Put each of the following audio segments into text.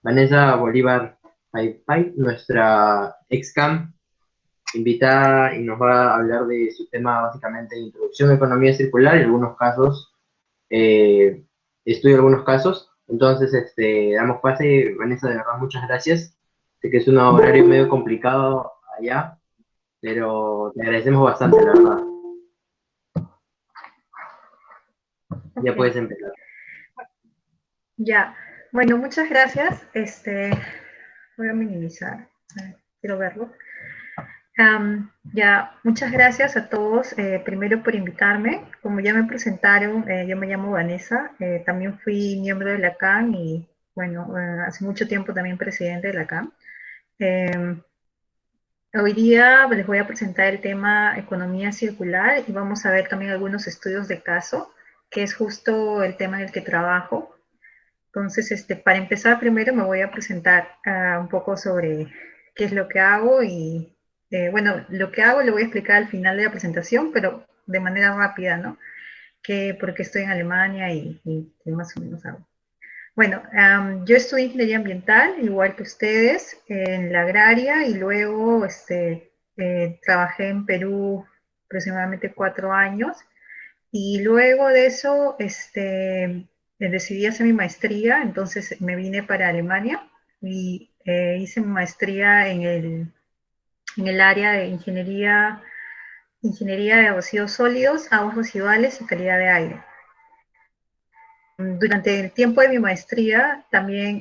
Vanessa Bolívar Paipai, nuestra ex-CAM, invitada y nos va a hablar de su tema básicamente de introducción a economía circular y algunos casos, eh, estudio algunos casos. Entonces, damos pase. Vanessa, de verdad, muchas gracias. Sé que es un horario medio complicado allá, pero te agradecemos bastante, la verdad. Ya Ok, puedes empezar. ya. Bueno, muchas gracias. Voy a minimizar. Quiero verlo. Ya, muchas gracias a todos, primero por invitarme. Como ya me presentaron, yo me llamo Vanessa, también fui miembro de la CAM y, bueno, hace mucho tiempo también presidente de la CAM. Eh, Hoy día les voy a presentar el tema economía circular y vamos a ver también algunos estudios de caso, que es justo el tema en el que trabajo. Entonces, para empezar, primero me voy a presentar un poco sobre qué es lo que hago y, bueno, lo que hago lo voy a explicar al final de la presentación, pero de manera rápida, ¿no? Que porque estoy en Alemania y qué más o menos hago. Bueno, yo estudié ingeniería ambiental, igual que ustedes, en la agraria y luego trabajé en Perú aproximadamente 4 años y luego de eso, decidí hacer mi maestría, entonces me vine para Alemania y hice mi maestría en el área de ingeniería de residuos sólidos, aguas residuales y calidad de aire. Durante el tiempo de mi maestría también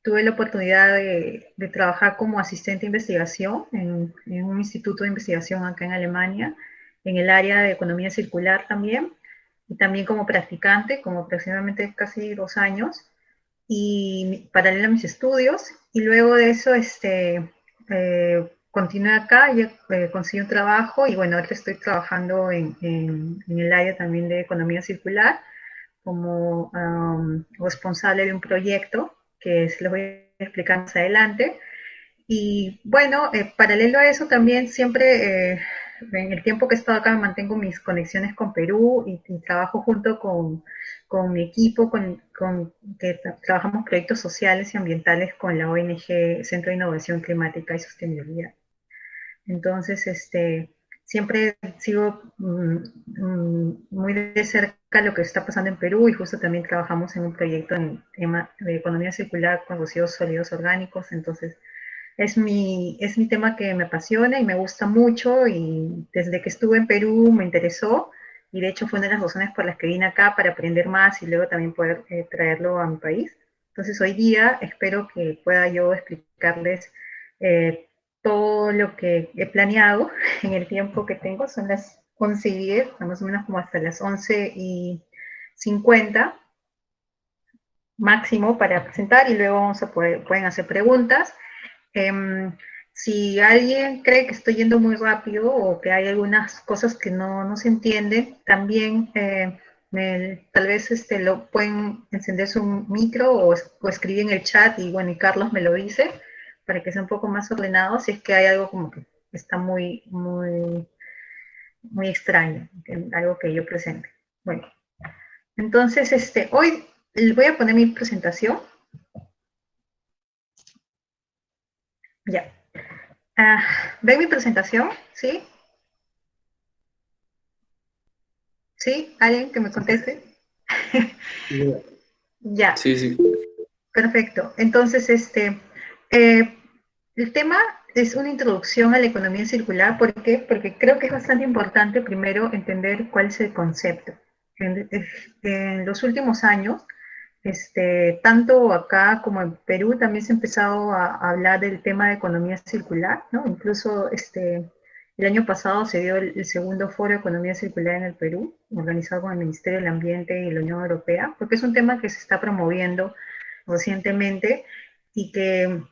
tuve la oportunidad de trabajar como asistente de investigación en un instituto de investigación acá en Alemania, en el área de economía circular también, y también como practicante, como aproximadamente casi 2 años, y paralelo a mis estudios, y luego de eso continué acá, y conseguí un trabajo, y bueno, ahora estoy trabajando en el área también de economía circular, como responsable de un proyecto que se lo voy a explicar más adelante. Y bueno, paralelo a eso también siempre, en el tiempo que he estado acá, mantengo mis conexiones con Perú y trabajo junto con mi equipo, que trabajamos proyectos sociales y ambientales con la ONG Centro de Innovación Climática y Sostenibilidad. Entonces, siempre sigo muy de cerca lo que está pasando en Perú y justo también trabajamos en un proyecto en tema de economía circular con residuos sólidos orgánicos. Entonces, es mi tema que me apasiona y me gusta mucho y desde que estuve en Perú me interesó y de hecho fue una de las razones por las que vine acá para aprender más y luego también poder traerlo a mi país. Entonces hoy día espero que pueda yo explicarles eh, todo lo que he planeado en el tiempo que tengo. Son las 11:10, más o menos como hasta las 11:50 máximo para presentar y luego pueden hacer preguntas. Eh, si alguien cree que estoy yendo muy rápido o que hay algunas cosas que no se entienden, también tal vez lo pueden encender su micro o escribir en el chat y bueno, y Carlos me lo dice para que sea un poco más ordenado si es que hay algo como que está muy extraño, algo que yo presente. Bueno, entonces hoy voy a poner mi presentación. Ya. Ah, ¿ven mi presentación? ¿Sí? ¿Sí? ¿Alguien que me conteste? Ya, Sí, sí. perfecto. Entonces, eh, el tema es una introducción a la economía circular. ¿Por qué? Porque creo que es bastante importante primero entender cuál es el concepto. En los últimos años, tanto acá como en Perú también se ha empezado a hablar del tema de economía circular, ¿no? Incluso el año pasado se dio el segundo foro de economía circular en el Perú, organizado con el Ministerio del Ambiente y la Unión Europea, porque es un tema que se está promoviendo recientemente y que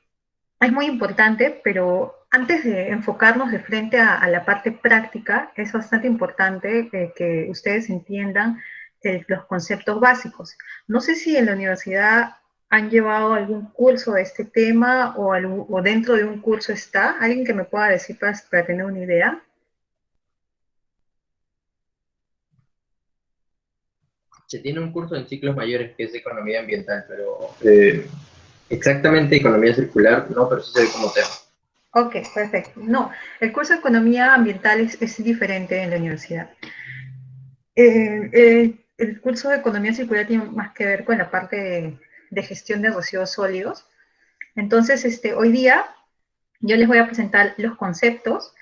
es muy importante, pero antes de enfocarnos de frente a la parte práctica, es bastante importante que ustedes entiendan los conceptos básicos. No sé si en la universidad han llevado algún curso de este tema o dentro de un curso está. ¿Alguien que me pueda decir para tener una idea? Se tiene un curso en ciclos mayores que es de economía ambiental, pero Exactamente economía circular, no, pero sí se ve como tema. Ok, perfecto. No, el curso de Economía Ambiental es diferente en la universidad. El curso de Economía Circular tiene más que ver con la parte de gestión de residuos sólidos. Entonces, hoy día yo les voy a presentar los conceptos,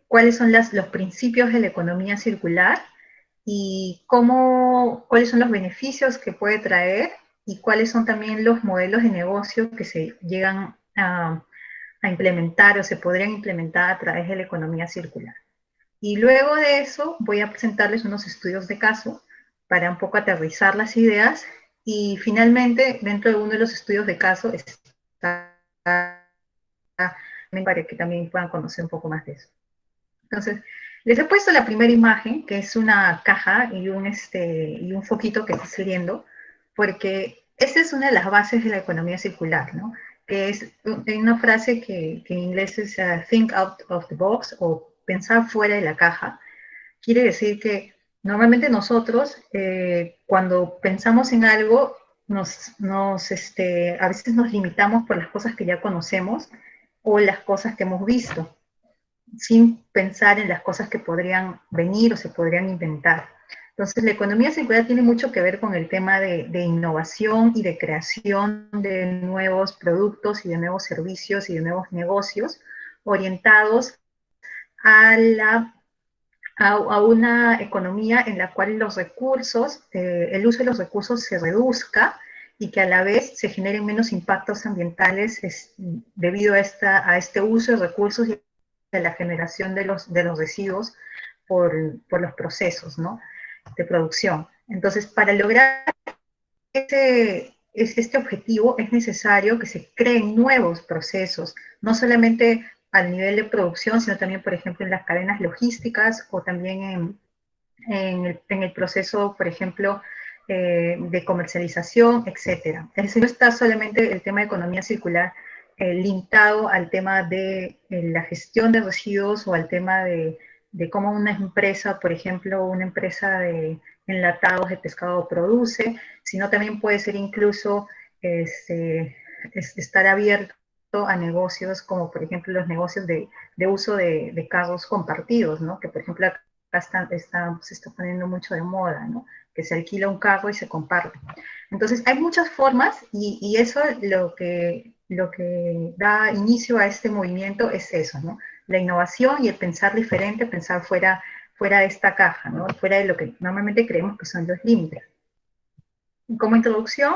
cuáles son los principios de la economía circular y cuáles son los beneficios que puede traer y cuáles son también los modelos de negocio que se llegan a implementar o se podrían implementar a través de la economía circular. Y luego de eso voy a presentarles unos estudios de caso para un poco aterrizar las ideas y finalmente dentro de uno de los estudios de caso está para que también puedan conocer un poco más de eso. Entonces, les he puesto la primera imagen, que es una caja y un foquito que está saliendo, porque esa es una de las bases de la economía circular, ¿no? Que es una frase que en inglés es think out of the box o pensar fuera de la caja. Quiere decir que normalmente nosotros, cuando pensamos en algo, a veces nos limitamos por las cosas que ya conocemos o las cosas que hemos visto sin pensar en las cosas que podrían venir o se podrían inventar. Entonces, la economía circular tiene mucho que ver con el tema de innovación y de creación de nuevos productos y de nuevos servicios y de nuevos negocios orientados a, a una economía en la cual los recursos, el uso de los recursos se reduzca y que a la vez se generen menos impactos ambientales debido a este uso de recursos y de la generación de los residuos por los procesos, ¿no?, de producción. Entonces, para lograr este objetivo es necesario que se creen nuevos procesos, no solamente al nivel de producción, sino también, por ejemplo, en las cadenas logísticas o también en el proceso, por ejemplo, de comercialización, etcétera. Es decir, no está solamente el tema de economía circular linkado al tema de la gestión de residuos o al tema de cómo una empresa, por ejemplo, una empresa de enlatados de pescado produce, sino también puede ser incluso estar abierto a negocios como, por ejemplo, los negocios de uso de carros compartidos, ¿no? Que, por ejemplo, se está poniendo mucho de moda, ¿no? Que se alquila un carro y se comparte. Entonces, hay muchas formas y eso lo que da inicio a este movimiento es eso, ¿no? La innovación y el pensar diferente, pensar fuera de esta caja, ¿no? Fuera de lo que normalmente creemos que son los límites. Como introducción,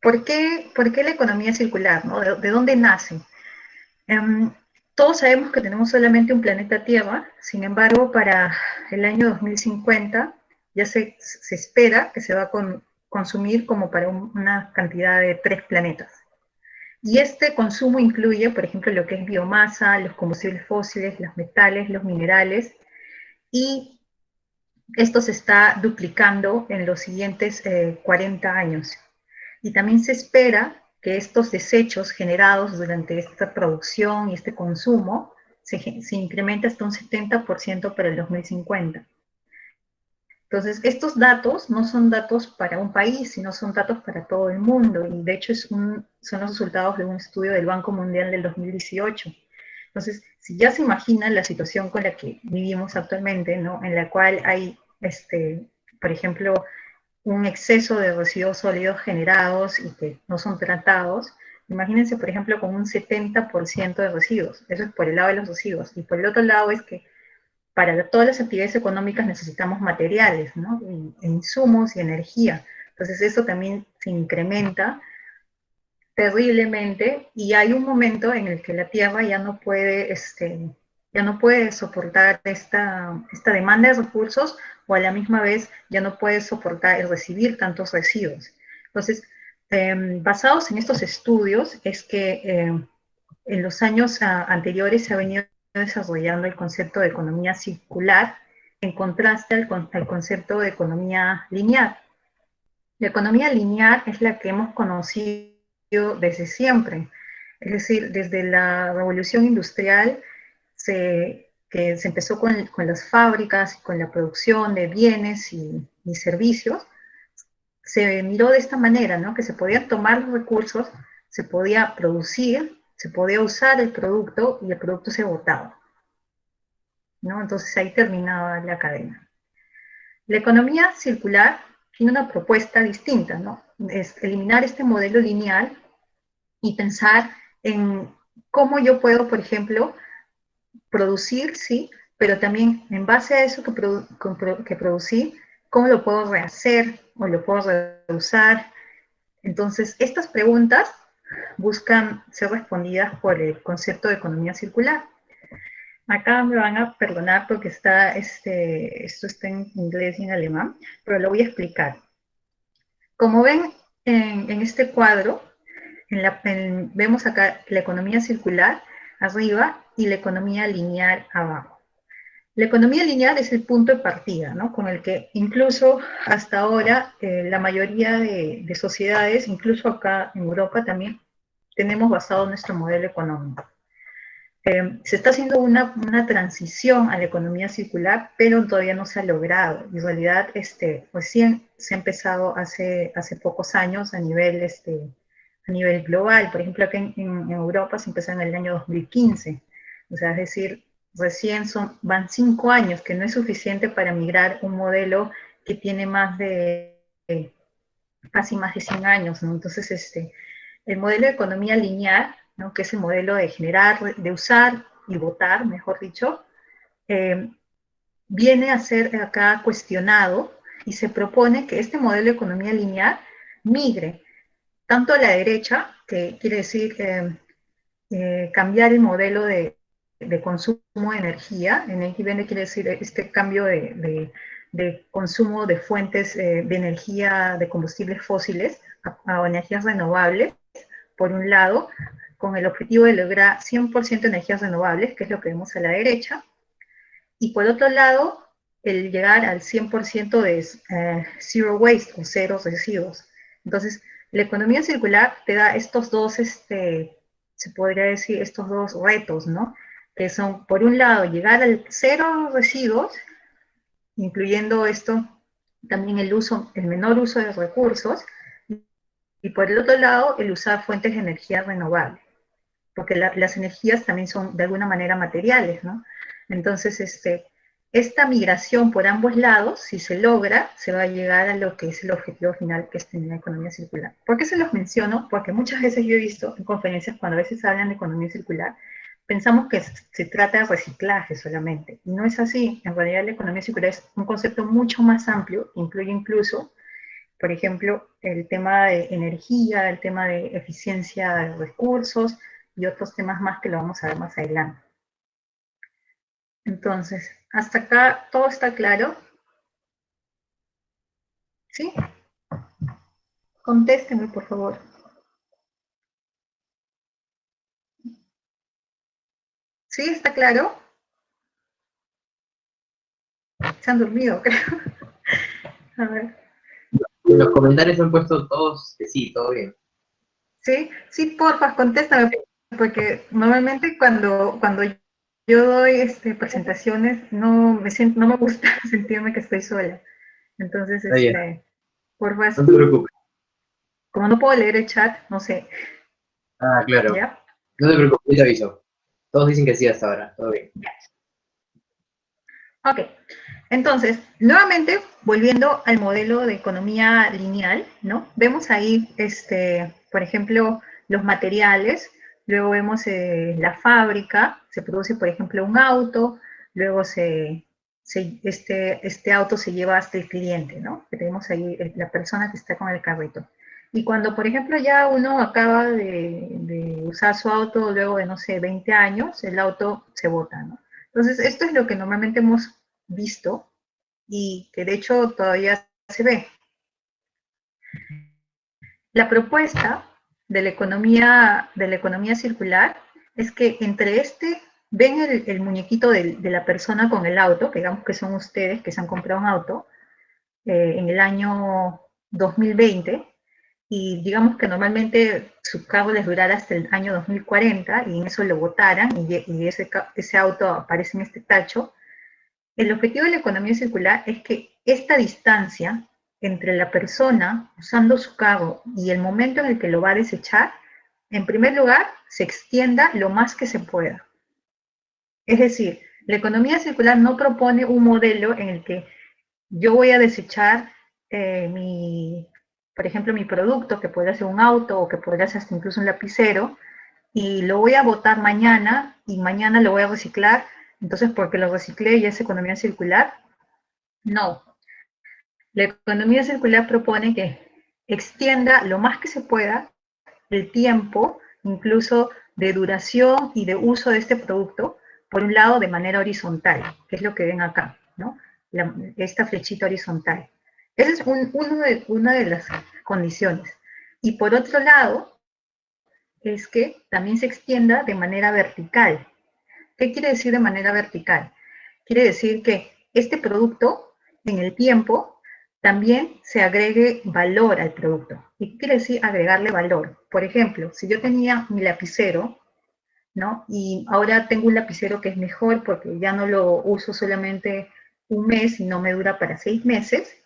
¿por qué la economía circular? ¿No? ¿De dónde nace? Todos sabemos que tenemos solamente un planeta Tierra, sin embargo, para el año 2050 ya se espera que se va a consumir como para una cantidad de 3 planetas. Y este consumo incluye, por ejemplo, lo que es biomasa, los combustibles fósiles, los metales, los minerales, y esto se está duplicando en los siguientes 40 años. Y también se espera que estos desechos generados durante esta producción y este consumo se incremente hasta un 70% para el 2050. Entonces, estos datos no son datos para un país, sino son datos para todo el mundo. Y de hecho son los resultados de un estudio del Banco Mundial del 2018. Entonces, si ya se imaginan la situación con la que vivimos actualmente, ¿no?, en la cual hay, por ejemplo, un exceso de residuos sólidos generados y que no son tratados, imagínense, por ejemplo, con un 70% de residuos. Eso es por el lado de los residuos. Y por el otro lado es que para todas las actividades económicas necesitamos materiales, ¿no?, insumos y energía. Entonces eso también se incrementa terriblemente y hay un momento en el que la Tierra ya no puede soportar esta demanda de recursos o a la misma vez ya no puede soportar el recibir tantos residuos. Entonces, basados en estos estudios es que en los años anteriores se ha venido desarrollando el concepto de economía circular en contraste al concepto de economía lineal. La economía lineal es la que hemos conocido desde siempre, es decir, desde la revolución industrial que se empezó con las fábricas, con la producción de bienes y servicios, se miró de esta manera, ¿no? Que se podían tomar los recursos, se podía producir, se podía usar el producto y el producto se botaba, ¿no? Entonces ahí terminaba la cadena. La economía circular tiene una propuesta distinta, ¿no? Es eliminar este modelo lineal y pensar en cómo yo puedo, por ejemplo, producir, sí, pero también en base a eso que producí, cómo lo puedo rehacer o lo puedo reusar. Entonces, estas preguntas buscan ser respondidas por el concepto de economía circular. Acá me van a perdonar porque esto está en inglés y en alemán, pero lo voy a explicar. Como ven en este cuadro, vemos acá la economía circular arriba y la economía lineal abajo. La economía lineal es el punto de partida, ¿no? Con el que incluso hasta ahora la mayoría de sociedades, incluso acá en Europa también, tenemos basado nuestro modelo económico. Se está haciendo una transición a la economía circular, pero todavía no se ha logrado. En realidad, recién se ha empezado hace pocos años a nivel global. Por ejemplo, aquí en Europa se empezó en el año 2015. O sea, es decir, recién van 5 años, que no es suficiente para migrar un modelo que tiene casi más de 100 años, ¿no? Entonces, el modelo de economía lineal, ¿no? Que es el modelo de generar, de usar y votar, mejor dicho, eh, viene a ser acá cuestionado y se propone que este modelo de economía lineal migre tanto a la derecha, que quiere decir cambiar el modelo de consumo de energía. Energía quiere decir este cambio de consumo de fuentes de energía de combustibles fósiles a energías renovables, por un lado, con el objetivo de lograr 100% energías renovables, que es lo que vemos a la derecha, y por otro lado, el llegar al 100% de zero waste o cero residuos. Entonces, la economía circular te da estos dos, se podría decir, estos dos retos, ¿no? Que son, por un lado, llegar al cero residuos, incluyendo esto también el menor uso de recursos, y por el otro lado, el usar fuentes de energía renovable, porque las energías también son de alguna manera materiales, ¿no? Entonces, esta migración por ambos lados, si se logra, se va a llegar a lo que es el objetivo final, que es tener una economía circular. ¿Por qué se los menciono? Porque muchas veces yo he visto en conferencias, cuando a veces hablan de economía circular, pensamos que se trata de reciclaje solamente. Y no es así. En realidad la economía circular es un concepto mucho más amplio, incluye incluso, por ejemplo, el tema de energía, el tema de eficiencia de recursos y otros temas más que lo vamos a ver más adelante. Entonces, hasta acá todo está claro. ¿Sí? Contéstenme, por favor. ¿Sí? ¿Está claro? Se han dormido, creo. A ver. En los comentarios han puesto todos que sí, todo bien. ¿Sí? Sí, porfa, contéstame, porque normalmente cuando yo doy presentaciones no me gusta sentirme que estoy sola. Entonces, Está bien, porfa, no te preocupes. como no puedo leer el chat, no sé, Ah, claro. ¿ya? No te preocupes, yo te aviso. Todos dicen que sí hasta ahora, todo bien. Ya. Ok, entonces, nuevamente, volviendo al modelo de economía lineal, ¿no? Vemos ahí, por ejemplo, los materiales, luego vemos la fábrica, se produce, por ejemplo, un auto, luego este auto se lleva hasta el cliente, ¿no? Que tenemos ahí la persona que está con el carrito. Y cuando, por ejemplo, ya uno acaba de usar su auto luego de, no sé, 20 años, el auto se bota, ¿no? Entonces, esto es lo que normalmente hemos visto y que de hecho todavía se ve. La propuesta de la economía circular es que entre ven el muñequito de la persona con el auto, que digamos que son ustedes que se han comprado un auto en el año 2020, y digamos que normalmente su carro les durara hasta el año 2040 y en eso lo botaran y ese auto aparece en este tacho. El objetivo de la economía circular es que esta distancia entre la persona usando su carro y el momento en el que lo va a desechar, en primer lugar, se extienda lo más que se pueda. Es decir, la economía circular no propone un modelo en el que yo voy a desechar por ejemplo, mi producto, que podría ser un auto o que podría ser hasta incluso un lapicero, y lo voy a botar mañana y mañana lo voy a reciclar, entonces porque lo reciclé ya es economía circular. No, la economía circular propone que extienda lo más que se pueda el tiempo, incluso de duración y de uso de este producto, por un lado de manera horizontal, que es lo que ven acá, ¿no? Esta flechita horizontal. Esa es una de las condiciones. Y por otro lado, es que también se extienda de manera vertical. ¿Qué quiere decir de manera vertical? Quiere decir que este producto, en el tiempo, también se agregue valor al producto. ¿Y qué quiere decir agregarle valor? Por ejemplo, si yo tenía mi lapicero, ¿no? Y ahora tengo un lapicero que es mejor porque ya no lo uso solamente un mes y no me dura para 6 meses,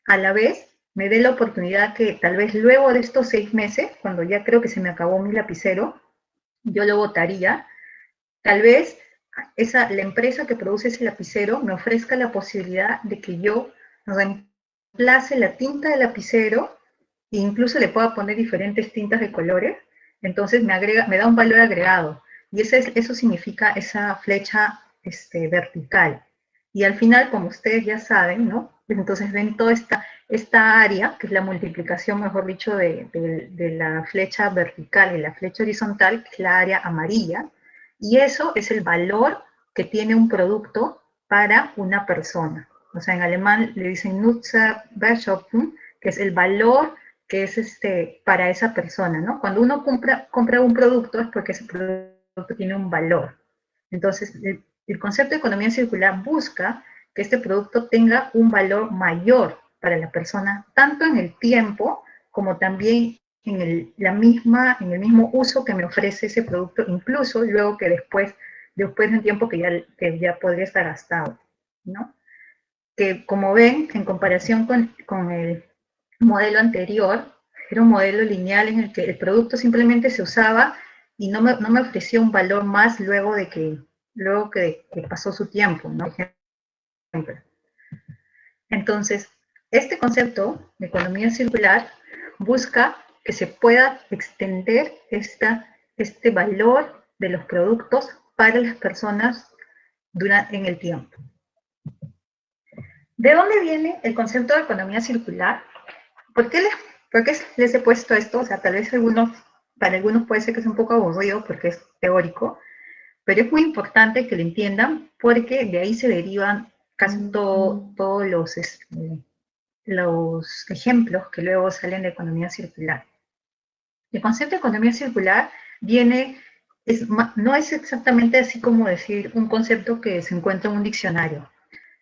a la vez me dé la oportunidad que tal vez luego de estos 6 meses, cuando ya creo que se me acabó mi lapicero, yo lo botaría. Tal vez la empresa que produce ese lapicero me ofrezca la posibilidad de que yo reemplace la tinta del lapicero e incluso le pueda poner diferentes tintas de colores. Entonces me da un valor agregado. Y eso significa esa flecha vertical. Y al final, como ustedes ya saben, ¿no? Entonces ven toda esta área, que es la multiplicación, mejor dicho, de la flecha vertical y la flecha horizontal, que es la área amarilla, y eso es el valor que tiene un producto para una persona. O sea, en alemán le dicen Nutzerwertschöpfung, que es el valor que es para esa persona, ¿no? Cuando uno compra un producto es porque ese producto tiene un valor. Entonces, el concepto de economía circular busca que este producto tenga un valor mayor para la persona, tanto en el tiempo como también en el mismo uso que me ofrece ese producto, incluso luego que después de un tiempo que ya podría estar gastado, ¿no? Que como ven, en comparación con el modelo anterior, era un modelo lineal en el que el producto simplemente se usaba y no me ofrecía un valor más luego que pasó su tiempo, ¿no? Entonces, este concepto de economía circular busca que se pueda extender este valor de los productos para las personas en el tiempo. ¿De dónde viene el concepto de economía circular? ¿Por qué les he puesto esto? O sea, tal vez para algunos puede ser que es un poco aburrido porque es teórico, pero es muy importante que lo entiendan porque de ahí se derivan casi todos los ejemplos que luego salen de economía circular. El concepto de economía circular no es exactamente así como decir un concepto que se encuentra en un diccionario.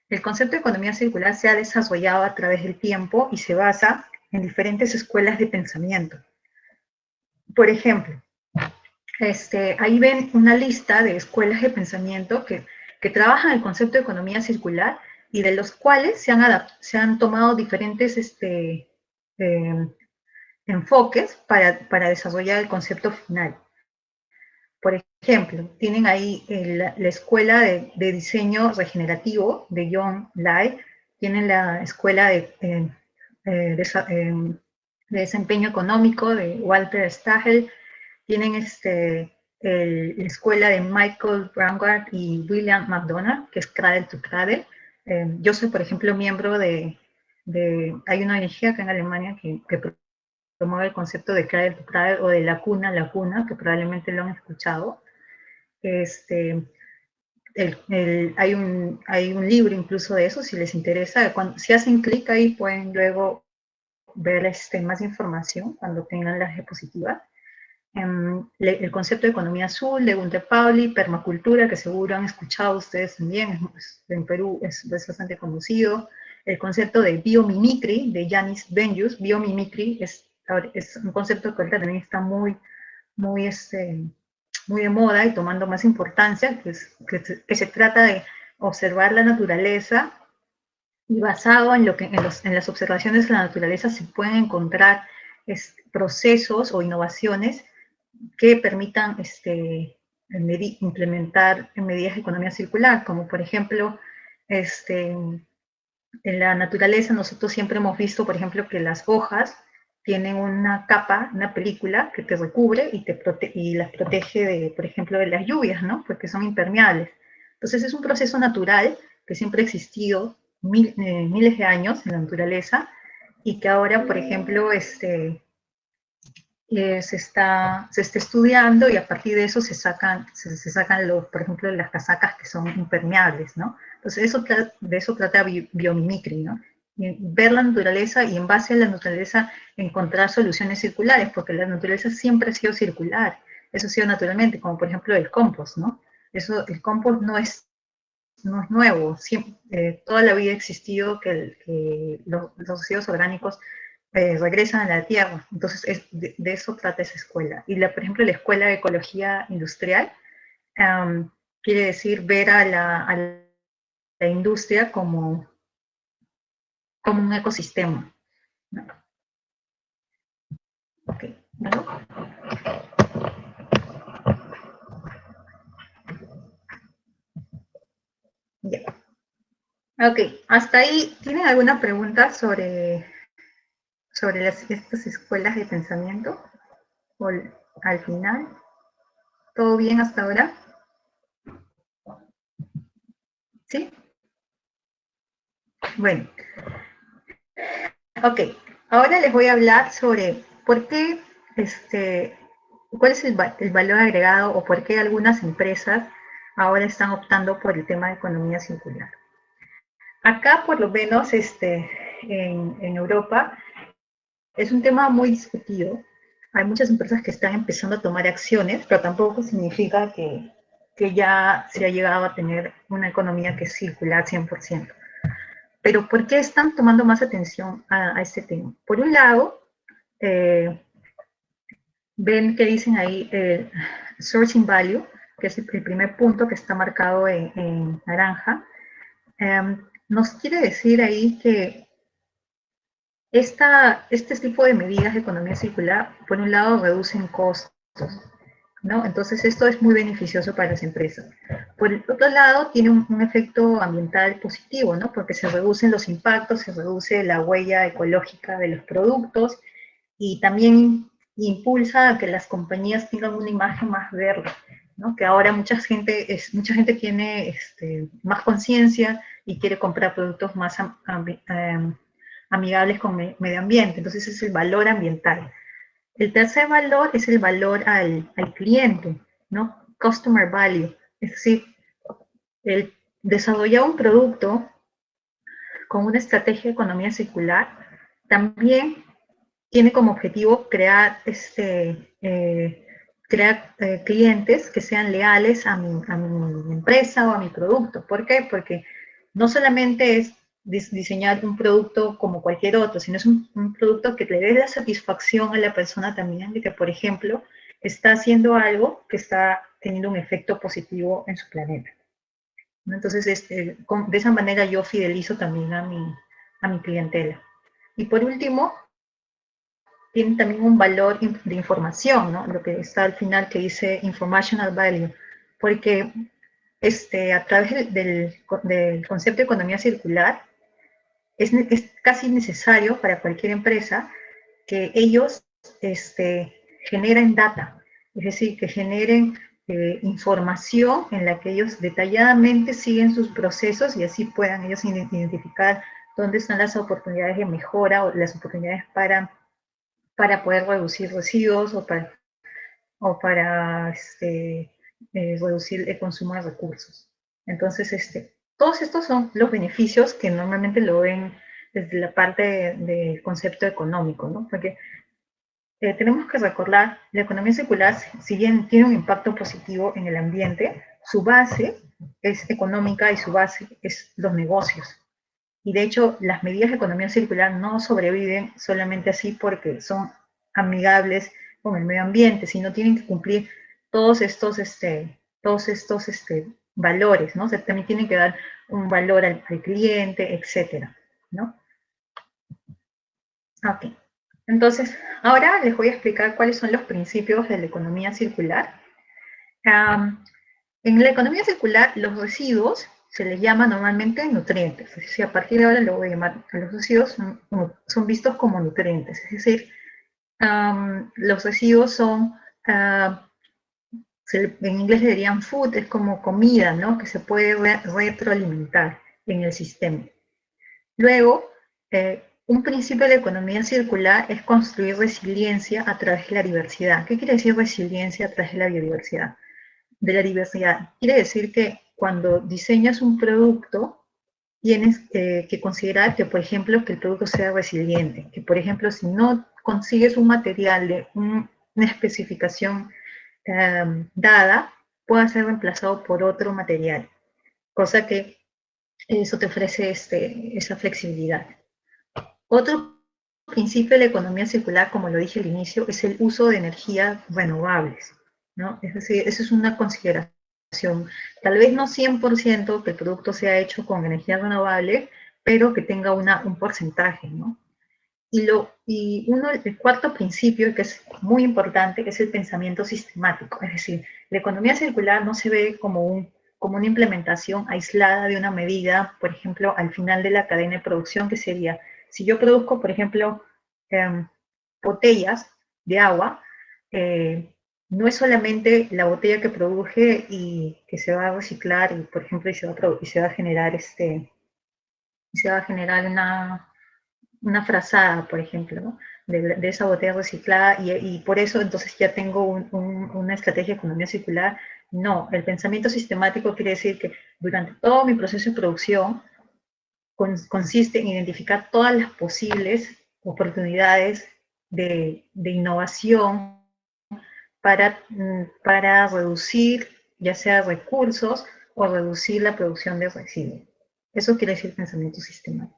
El concepto de economía circular se ha desarrollado a través del tiempo y se basa en diferentes escuelas de pensamiento. Por ejemplo, ahí ven una lista de escuelas de pensamiento que trabajan el concepto de economía circular y de los cuales se han tomado diferentes enfoques para desarrollar el concepto final. Por ejemplo, tienen ahí la escuela de diseño regenerativo de John Lai, tienen la escuela de desempeño económico de Walter Stahel, tienen la escuela de Michael Braungart y William McDonough, que es Cradle to Cradle. Yo soy, por ejemplo, miembro hay una ONG acá en Alemania que promueve el concepto de Cradle to Cradle o de la cuna a la cuna, que probablemente lo han escuchado. Hay un libro incluso de eso, si les interesa. Si hacen clic ahí pueden luego ver más información cuando tengan las diapositivas. El concepto de economía azul de Gunther Pauli, permacultura, que seguro han escuchado ustedes también, en Perú es bastante conocido. El concepto de biomimicry de Yanis Benjus. Biomimicry es un concepto que ahorita también está muy de moda y tomando más importancia, que se trata de observar la naturaleza Y basado en, en las observaciones de la naturaleza se pueden encontrar procesos o innovaciones que permitan implementar medidas de economía circular, como por ejemplo, en la naturaleza nosotros siempre hemos visto, por ejemplo, que las hojas tienen una capa, una película que te recubre y las protege, de, por ejemplo, de las lluvias, ¿no? Porque son impermeables. Entonces es un proceso natural que siempre ha existido miles de años en la naturaleza y que ahora, por ejemplo, se está estudiando y a partir de eso se sacan por ejemplo, las casacas que son impermeables, ¿no? Entonces, de eso trata biomimicry, ¿no? Y ver la naturaleza y en base a la naturaleza encontrar soluciones circulares, porque la naturaleza siempre ha sido circular, eso ha sido naturalmente, como por ejemplo el compost, ¿no? El compost no es nuevo, siempre, toda la vida ha existido que los residuos orgánicos regresan a la tierra. Entonces, de eso trata esa escuela. Y, por ejemplo, la Escuela de Ecología Industrial quiere decir ver a la industria como un ecosistema, ¿no? Ok, ¿no? Ya. Ok, hasta ahí, ¿tienen alguna pregunta sobre estas escuelas de pensamiento? ¿O al final? ¿Todo bien hasta ahora? ¿Sí? Bueno, ok. Ahora les voy a hablar sobre por qué, cuál es el valor agregado o por qué algunas empresas ahora están optando por el tema de economía circular. Acá, por lo menos, en Europa, es un tema muy discutido. Hay muchas empresas que están empezando a tomar acciones, pero tampoco significa que ya se ha llegado a tener una economía que es circular 100%. Pero ¿por qué están tomando más atención a este tema? Por un lado, ven que dicen ahí sourcing value, que es el primer punto que está marcado en naranja, nos quiere decir ahí que este tipo de medidas de economía circular, por un lado, reducen costos, ¿no? Entonces, esto es muy beneficioso para las empresas. Por el otro lado, tiene un efecto ambiental positivo, ¿no? Porque se reducen los impactos, se reduce la huella ecológica de los productos y también impulsa a que las compañías tengan una imagen más verde, ¿no? Que ahora mucha gente tiene más conciencia y quiere comprar productos más amigables con medio ambiente. Entonces, ese es el valor ambiental. El tercer valor es el valor al cliente, ¿no? Customer value. Es decir, el desarrollar un producto con una estrategia de economía circular también tiene como objetivo crear, clientes que sean leales a mi empresa o a mi producto. ¿Por qué? Porque no solamente es diseñar un producto como cualquier otro, sino es un producto que le dé la satisfacción a la persona también de que, por ejemplo, está haciendo algo que está teniendo un efecto positivo en su planeta, ¿no? Entonces, de esa manera yo fidelizo también a mi clientela. Y por último, tiene también un valor de información, ¿no? Lo que está al final que dice informational value, porque a través del concepto de economía circular es casi necesario para cualquier empresa que ellos generen data, es decir, que generen información en la que ellos detalladamente siguen sus procesos y así puedan ellos identificar dónde están las oportunidades de mejora o las oportunidades para poder reducir residuos o para reducir el consumo de recursos. Entonces, todos estos son los beneficios que normalmente lo ven desde la parte del concepto económico, ¿no? Porque tenemos que recordar, la economía circular, si bien tiene un impacto positivo en el ambiente, su base es económica y su base es los negocios. Y de hecho, las medidas de economía circular no sobreviven solamente así porque son amigables con el medio ambiente, sino tienen que cumplir todos estos valores, ¿no? O sea, también tienen que dar un valor al cliente, etcétera. ¿no? Ok. Entonces, ahora les voy a explicar cuáles son los principios de la economía circular. En la economía circular, los residuos se les llama normalmente nutrientes. Es decir, a partir de ahora lo voy a llamar, los residuos son vistos como nutrientes. Es decir, los residuos son, en inglés le dirían food, es como comida, ¿no? Que se puede retroalimentar en el sistema. Luego, un principio de la economía circular es construir resiliencia a través de la diversidad. ¿Qué quiere decir resiliencia a través de la biodiversidad? De la diversidad. Quiere decir que cuando diseñas un producto, tienes que considerar que, por ejemplo, que el producto sea resiliente. Que, por ejemplo, si no consigues un material de una especificación dada, pueda ser reemplazado por otro material. Cosa que eso te ofrece esa flexibilidad. Otro principio de la economía circular, como lo dije al inicio, es el uso de energías renovables, ¿no? Es decir, eso es una consideración. Tal vez no 100% que el producto sea hecho con energía renovable, pero que tenga un porcentaje, ¿no? El cuarto principio, que es muy importante, es el pensamiento sistemático. Es decir, la economía circular no se ve como una implementación aislada de una medida, por ejemplo, al final de la cadena de producción, que sería, si yo produzco, por ejemplo, botellas de agua, no es solamente la botella que produje y que se va a reciclar, y, por ejemplo, y se va a generar una frazada, por ejemplo, ¿no? de esa botella reciclada, y por eso entonces ya tengo una estrategia de economía circular. No, el pensamiento sistemático quiere decir que durante todo mi proceso de producción consiste en identificar todas las posibles oportunidades de innovación para reducir ya sea recursos o reducir la producción de residuos. Eso quiere decir pensamiento sistemático.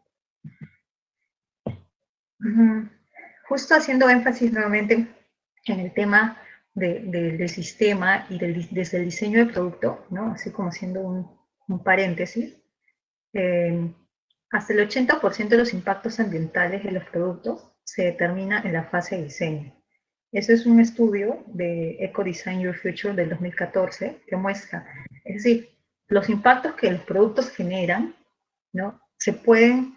Justo haciendo énfasis nuevamente en el tema del sistema y desde el diseño de producto, ¿no? Así como haciendo un paréntesis, hasta el 80% de los impactos ambientales de los productos se determina en la fase de diseño. Ese es un estudio de Eco Design Your Future del 2014 que muestra, es decir, los impactos que los productos generan, ¿no? Se pueden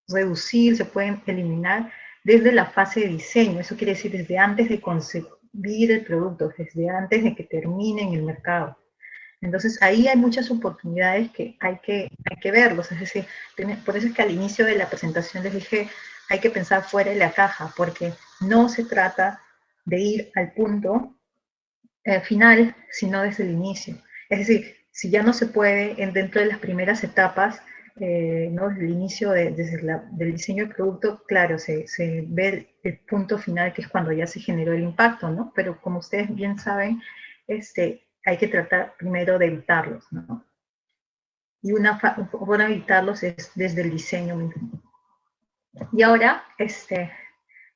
reducir, se pueden eliminar desde la fase de diseño. Eso quiere decir desde antes de concebir el producto, desde antes de que termine en el mercado. Entonces ahí hay muchas oportunidades que hay que verlos. Es decir, por eso es que al inicio de la presentación les dije, hay que pensar fuera de la caja, porque no se trata de ir al punto final, sino desde el inicio. Es decir, si ya no se puede dentro de las primeras etapas, ¿no? Desde el inicio del diseño del producto, claro, se ve el punto final, que es cuando ya se generó el impacto, ¿no? Pero como ustedes bien saben, hay que tratar primero de evitarlos, ¿no? Y una forma de evitarlos es desde el diseño mismo. Y ahora,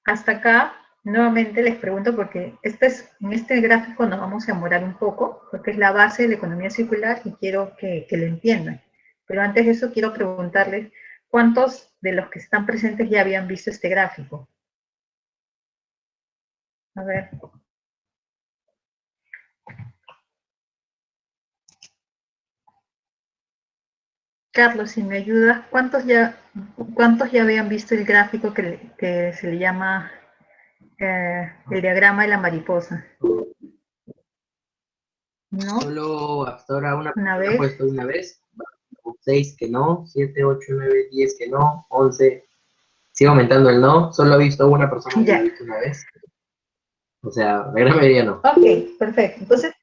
hasta acá, nuevamente les pregunto, porque en este gráfico nos vamos a demorar un poco, porque es la base de la economía circular y quiero que lo entiendan. Pero antes de eso quiero preguntarles, ¿cuántos de los que están presentes ya habían visto este gráfico? A ver. Carlos, si me ayudas, ¿cuántos ya habían visto el gráfico que se le llama el diagrama de la mariposa? ¿No? Solo hasta ahora una ¿Una persona ha vez? puesto una vez, 6 que no, 7, 8, 9, 10 que no, 11. Sigue aumentando el no, solo ha visto una persona que lo ha Ya. visto una vez. O sea, la gran mayoría no. Ok, perfecto. Entonces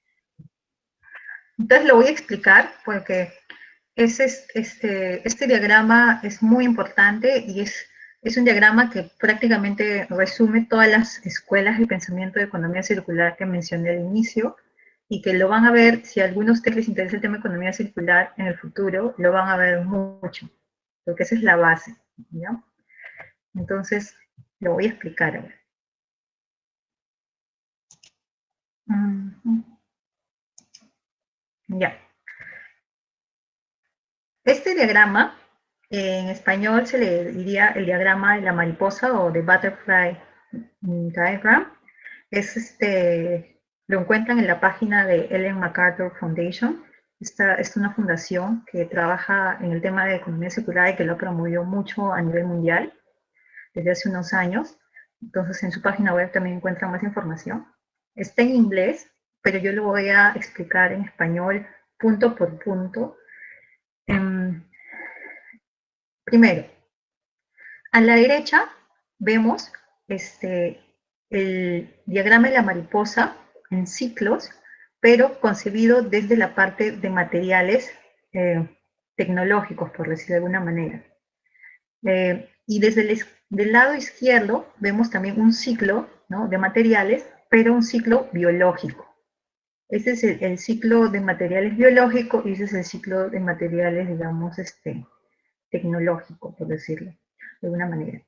lo voy a explicar porque este diagrama es muy importante y es un diagrama que prácticamente resume todas las escuelas de pensamiento de economía circular que mencioné al inicio, y que lo van a ver, si a algunos de ustedes les interesa el tema de economía circular en el futuro, lo van a ver mucho, porque esa es la base, ¿ya? Entonces, lo voy a explicar ahora. Ya. Este diagrama En español se le diría el diagrama de la mariposa o de butterfly diagram. Lo encuentran en la página de Ellen MacArthur Foundation. Esta es una fundación que trabaja en el tema de economía circular y que lo ha promovido mucho a nivel mundial desde hace unos años. Entonces, en su página web también encuentran más información. Está en inglés, pero yo lo voy a explicar en español punto por punto. Primero, a la derecha vemos el diagrama de la mariposa en ciclos, pero concebido desde la parte de materiales tecnológicos, por decirlo de alguna manera. Y desde del lado izquierdo vemos también un ciclo, ¿no?, de materiales, pero un ciclo biológico. Ese es el ciclo de materiales biológicos y ese es el ciclo de materiales, digamos, tecnológico, por decirlo de alguna manera.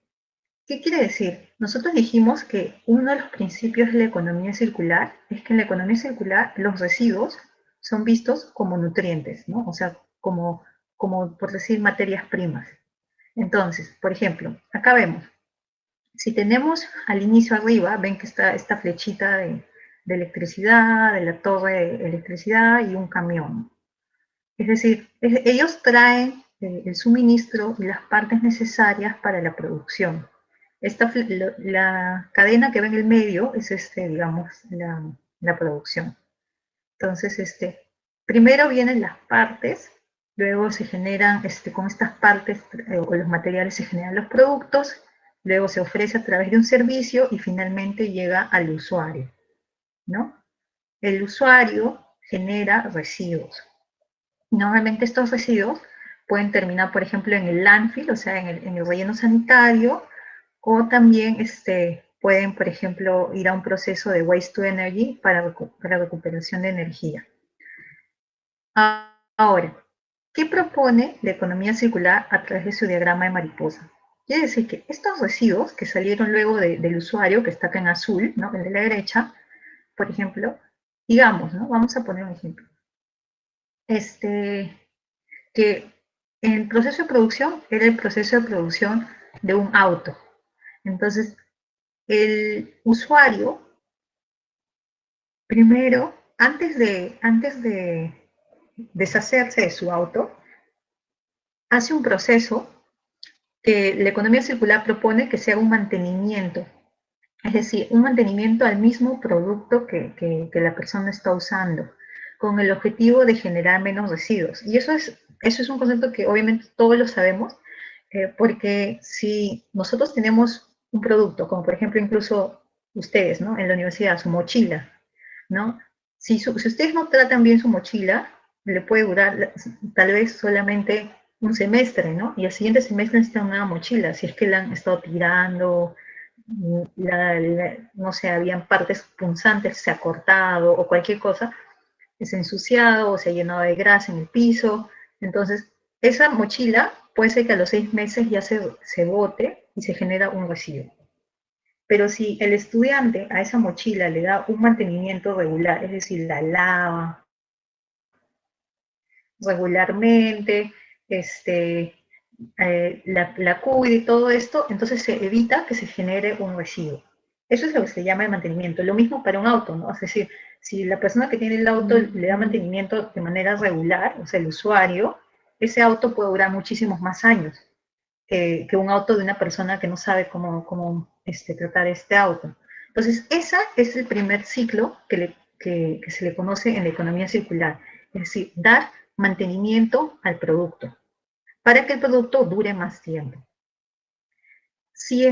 ¿Qué quiere decir? Nosotros dijimos que uno de los principios de la economía circular es que en la economía circular los residuos son vistos como nutrientes, ¿no? O sea, como por decir, materias primas. Entonces, por ejemplo, acá vemos, si tenemos al inicio arriba, ven que está esta flechita de electricidad, de la torre de electricidad y un camión. Es decir, ellos traen el suministro y las partes necesarias para la producción. La cadena que ve en el medio es digamos, la producción. Entonces, primero vienen las partes, luego se generan, con estas partes o los materiales se generan los productos, luego se ofrece a través de un servicio y finalmente llega al usuario, ¿no? El usuario genera residuos. Normalmente estos residuos pueden terminar, por ejemplo, en el landfill, o sea, en el relleno sanitario, o también pueden, por ejemplo, ir a un proceso de waste to energy para recuperación de energía. Ahora, ¿qué propone la economía circular a través de su diagrama de mariposa? Quiere decir que estos residuos que salieron luego del usuario, que está acá en azul, ¿no?, el de la derecha, por ejemplo, digamos, ¿no?, vamos a poner un ejemplo, que en el proceso de producción era el proceso de producción de un auto. Entonces, el usuario, primero, antes de deshacerse de su auto, hace un proceso que la economía circular propone que sea un mantenimiento, es decir, un mantenimiento al mismo producto que la persona está usando, con el objetivo de generar menos residuos. Y eso es un concepto que obviamente todos lo sabemos, porque si nosotros tenemos un producto, como por ejemplo incluso ustedes, ¿no?, en la universidad, su mochila, ¿no? Si ustedes no tratan bien su mochila, le puede durar tal vez solamente un semestre, ¿no? Y al siguiente semestre necesitan una mochila, si es que la han estado tirando, no sé, habían partes punzantes, se ha cortado o cualquier cosa, se ha ensuciado o se ha llenado de grasa en el piso. Entonces, esa mochila puede ser que a los 6 meses ya se bote y se genera un residuo. Pero si el estudiante a esa mochila le da un mantenimiento regular, es decir, la lava regularmente, la cuida y todo esto, entonces se evita que se genere un residuo. Eso es lo que se llama el mantenimiento. Lo mismo para un auto, ¿no? Es decir, si la persona que tiene el auto le da mantenimiento de manera regular, o sea, el usuario, ese auto puede durar muchísimos más años que un auto de una persona que no sabe cómo tratar este auto. Entonces, ese es el primer ciclo que se le conoce en la economía circular, es decir, dar mantenimiento al producto para que el producto dure más tiempo. Si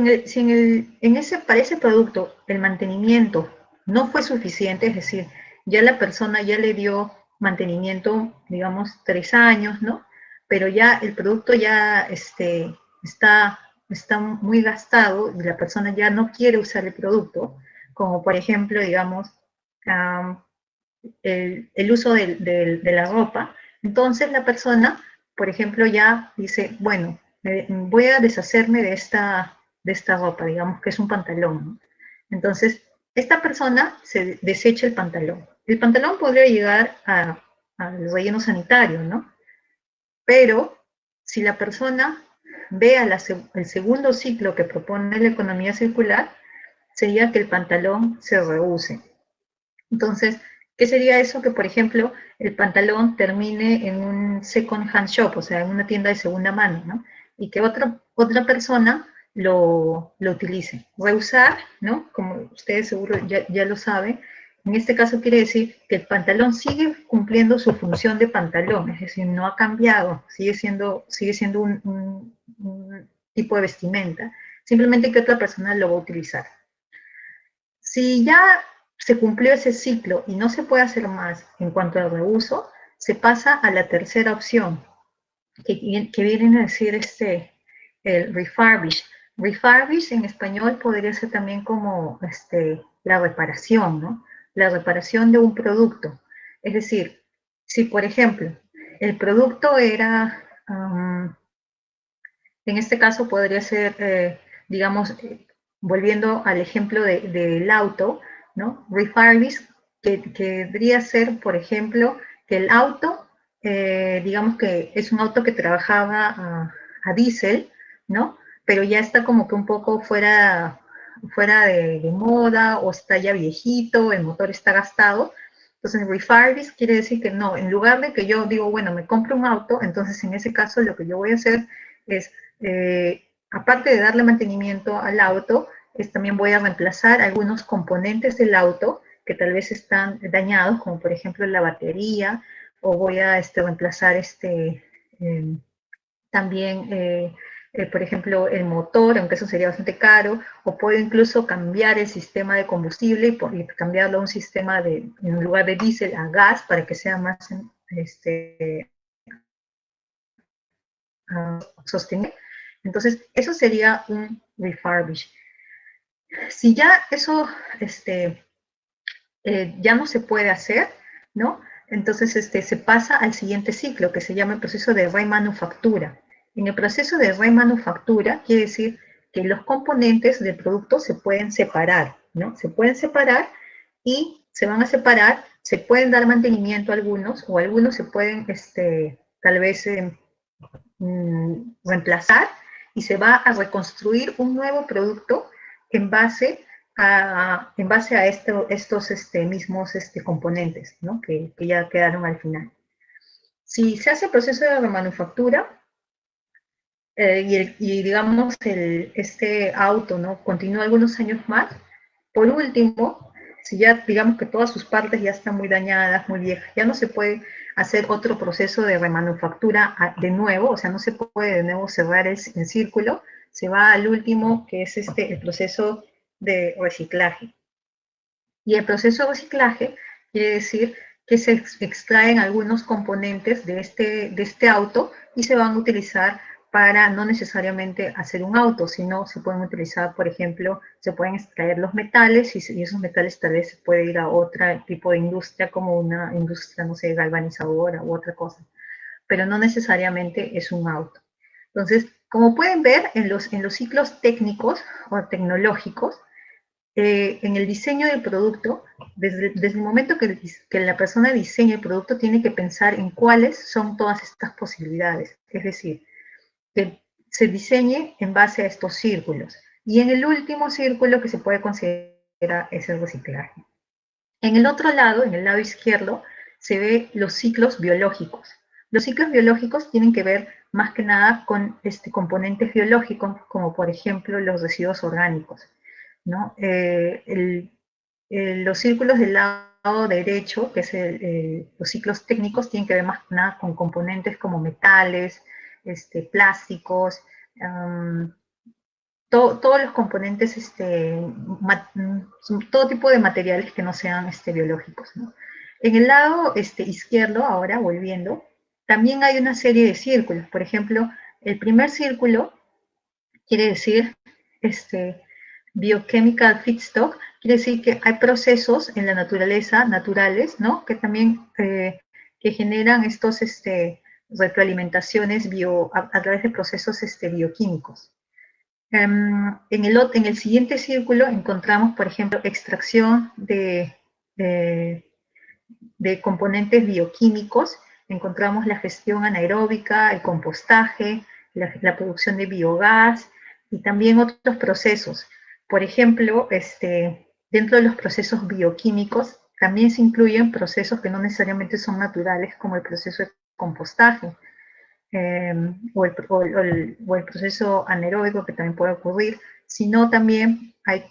para ese producto el mantenimiento no fue suficiente, es decir, ya la persona ya le dio mantenimiento, digamos, 3 años, ¿no? Pero ya el producto ya está muy gastado y la persona ya no quiere usar el producto, como por ejemplo, digamos, el uso de la ropa, entonces la persona, por ejemplo, ya dice, bueno, voy a deshacerme de esta ropa, digamos que es un pantalón, ¿no? Entonces, esta persona se desecha el pantalón. El pantalón podría llegar al relleno sanitario, ¿no? Pero si la persona vea el segundo ciclo que propone la economía circular, sería que el pantalón se reuse. Entonces, ¿qué sería eso? Que, por ejemplo, el pantalón termine en un second hand shop, o sea, en una tienda de segunda mano, ¿no? Y que otra persona lo utilice. Reusar, ¿no? Como ustedes seguro ya lo saben, en este caso quiere decir que el pantalón sigue cumpliendo su función de pantalón, es decir, no ha cambiado, sigue siendo un tipo de vestimenta, simplemente que otra persona lo va a utilizar. Si ya se cumplió ese ciclo y no se puede hacer más en cuanto al reuso, se pasa a la tercera opción, que viene a decir el refurbish. Refurbish en español podría ser también como la reparación, ¿no? La reparación de un producto. Es decir, si por ejemplo el producto era, en este caso podría ser, digamos, volviendo al ejemplo del auto, ¿no? Refurbish, que debería ser, por ejemplo, que el auto, digamos que es un auto que trabajaba a diésel, ¿no? Pero ya está como que un poco fuera de moda o está ya viejito, el motor está gastado. Entonces, refurbish quiere decir que no, en lugar de que yo digo, bueno, me compro un auto, entonces en ese caso lo que yo voy a hacer es, aparte de darle mantenimiento al auto, también voy a reemplazar algunos componentes del auto que tal vez están dañados, como por ejemplo la batería, o voy a reemplazar también, por ejemplo, el motor, aunque eso sería bastante caro, o puedo incluso cambiar el sistema de combustible y cambiarlo a un sistema en lugar de diésel a gas para que sea más sostenible. Entonces, eso sería un refurbish. Si ya eso ya no se puede hacer, ¿no? Entonces se pasa al siguiente ciclo, que se llama el proceso de remanufactura. En el proceso de remanufactura quiere decir que los componentes del producto se pueden separar, ¿no? Se pueden separar y se van a separar, se pueden dar mantenimiento a algunos, o algunos se pueden tal vez reemplazar, y se va a reconstruir un nuevo producto en base a estos mismos componentes, ¿no? que ya quedaron al final. Si se hace el proceso de remanufactura y digamos este auto, ¿no? continúa algunos años más, por último, si ya digamos que todas sus partes ya están muy dañadas, muy viejas, ya no se puede hacer otro proceso de remanufactura de nuevo, o sea, no se puede de nuevo cerrar el círculo, se va al último, que es el proceso de reciclaje. Y el proceso de reciclaje quiere decir que se extraen algunos componentes de este auto y se van a utilizar para no necesariamente hacer un auto, sino se pueden utilizar, por ejemplo, se pueden extraer los metales y esos metales tal vez se puede ir a otro tipo de industria, como una industria, no sé, galvanizadora u otra cosa, pero no necesariamente es un auto. Entonces, como pueden ver, en los ciclos técnicos o tecnológicos, en el diseño del producto, desde el momento que la persona diseña el producto, tiene que pensar en cuáles son todas estas posibilidades. Es decir, que se diseñe en base a estos círculos. Y en el último círculo que se puede considerar es el reciclaje. En el otro lado, en el lado izquierdo, se ve los ciclos biológicos. Los ciclos biológicos tienen que ver más que nada con componentes biológicos, como por ejemplo los residuos orgánicos, ¿no? Los círculos del lado derecho, que es los ciclos técnicos, tienen que ver más que nada con componentes como metales, plásticos, todos los componentes, todo tipo de materiales que no sean biológicos, ¿no? En el lado izquierdo, ahora volviendo, también hay una serie de círculos. Por ejemplo, el primer círculo quiere decir biochemical feedstock, quiere decir que hay procesos en la naturaleza, naturales, ¿no? Que también que generan estos retroalimentaciones a través de procesos bioquímicos. En el siguiente círculo encontramos, por ejemplo, extracción de componentes bioquímicos, encontramos la gestión anaeróbica, el compostaje, la producción de biogás y también otros procesos. Por ejemplo, dentro de los procesos bioquímicos también se incluyen procesos que no necesariamente son naturales, como el proceso de compostaje o el proceso anaeróbico que también puede ocurrir, sino también hay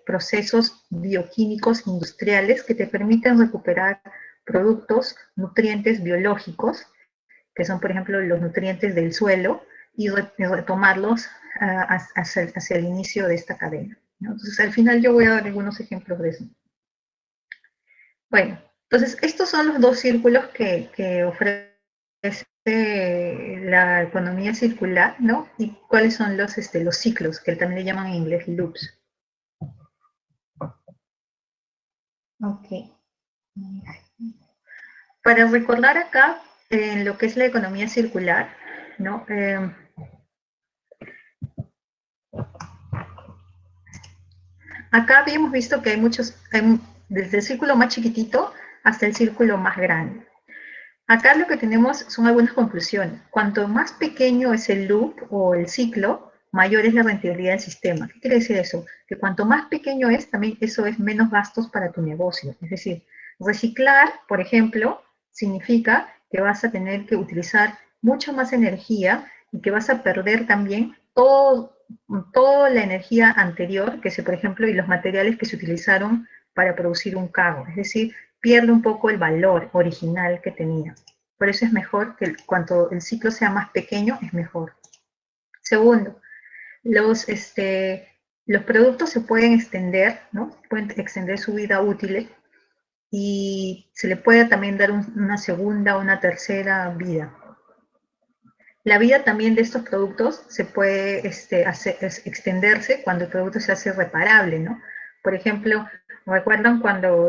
procesos bioquímicos industriales que te permiten recuperar productos, nutrientes biológicos, que son, por ejemplo, los nutrientes del suelo, y retomarlos hacia el inicio de esta cadena, ¿no? Entonces, al final yo voy a dar algunos ejemplos de eso. Bueno, entonces, estos son los dos círculos que ofrece la economía circular, ¿no? Y cuáles son los ciclos, que también le llaman en inglés loops. Ok. Para recordar acá, en lo que es la economía circular, ¿no? Acá habíamos visto que hay muchos, desde el círculo más chiquitito hasta el círculo más grande. Acá lo que tenemos son algunas conclusiones. Cuanto más pequeño es el loop o el ciclo, mayor es la rentabilidad del sistema. ¿Qué quiere decir eso? Que cuanto más pequeño es, también eso es menos gastos para tu negocio. Es decir, reciclar, por ejemplo, significa que vas a tener que utilizar mucha más energía y que vas a perder también toda la energía anterior, que se, por ejemplo, y los materiales que se utilizaron para producir un carro. Es decir, pierde un poco el valor original que tenía. Por eso es mejor que cuanto el ciclo sea más pequeño, es mejor. Segundo, los productos se pueden extender, ¿no? Pueden extender su vida útil y se le puede también dar una segunda o una tercera vida. La vida también de estos productos se puede extenderse cuando el producto se hace reparable, ¿no? Por ejemplo, ¿recuerdan cuando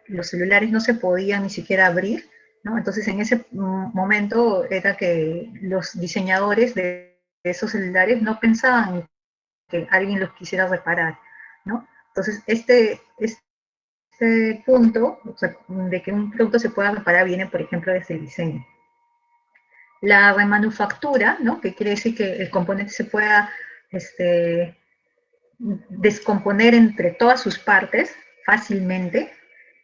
los celulares no se podían ni siquiera abrir? ¿No? Entonces, en ese momento era que los diseñadores de esos celulares no pensaban que alguien los quisiera reparar, ¿no? Entonces, este punto, o sea, de que un producto se pueda reparar, viene, por ejemplo, desde el diseño. La remanufactura, ¿no? Que quiere decir que el componente se pueda descomponer entre todas sus partes fácilmente.